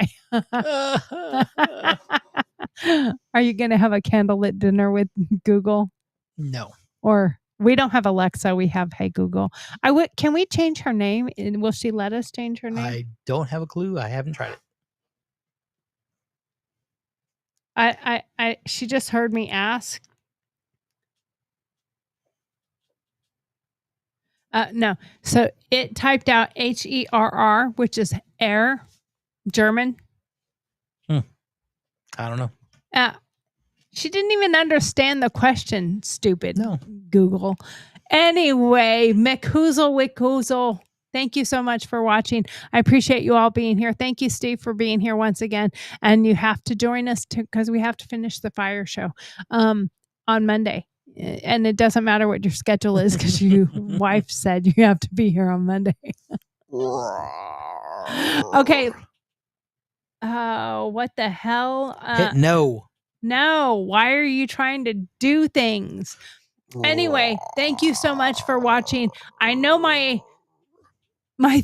Are you going to have a candlelit dinner with Google? No. Or we don't have Alexa. We have Hey Google. Can we change her name? Will she let us change her name? I don't have a clue. I haven't tried it. She just heard me ask. No. So it typed out HERR, which is air, German. I don't know. She didn't even understand the question, stupid. No. Google. Anyway, Wickhoozle. Thank you so much for watching. I appreciate you all being here. Thank you, Steve, for being here once again. And you have to join us because we have to finish the fire show on Monday. And it doesn't matter what your schedule is because your wife said you have to be here on Monday. Okay. Oh, what the hell? Hit no. No. Why are you trying to do things? Anyway, thank you so much for watching. I know my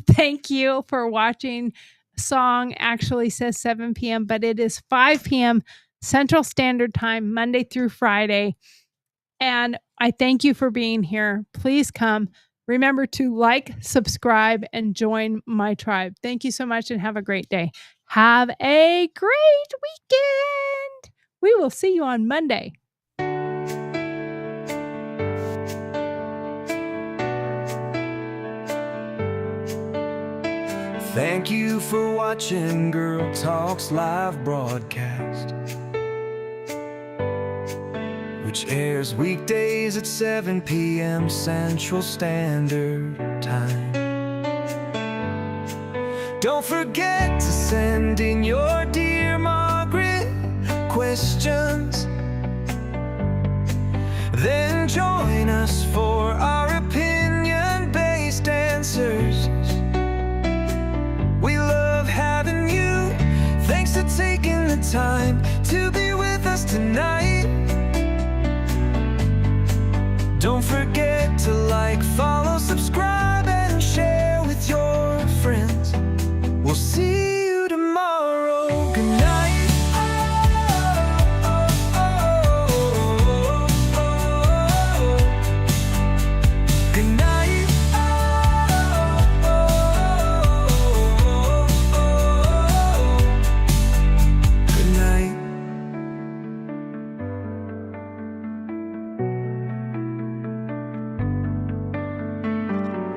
thank you for watching song actually says 7 p.m., but it is 5 p.m. Central Standard Time, Monday through Friday. And I thank you for being here. Please come. Remember to like, subscribe, and join my tribe. Thank you so much and have a great day. Have a great weekend. We will see you on Monday. Thank you for watching GurlTauX live broadcast, which airs weekdays at 7 p.m. Central Standard Time. Don't forget to send in your Dear Margaret questions. Then join us for our opinion-based answers. We love having you. Thanks for taking the time to be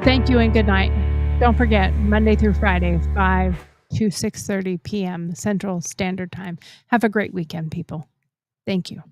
Thank you and good night. Don't forget, Monday through Friday, 5 to 6:30 p.m. Central Standard Time. Have a great weekend, people. Thank you.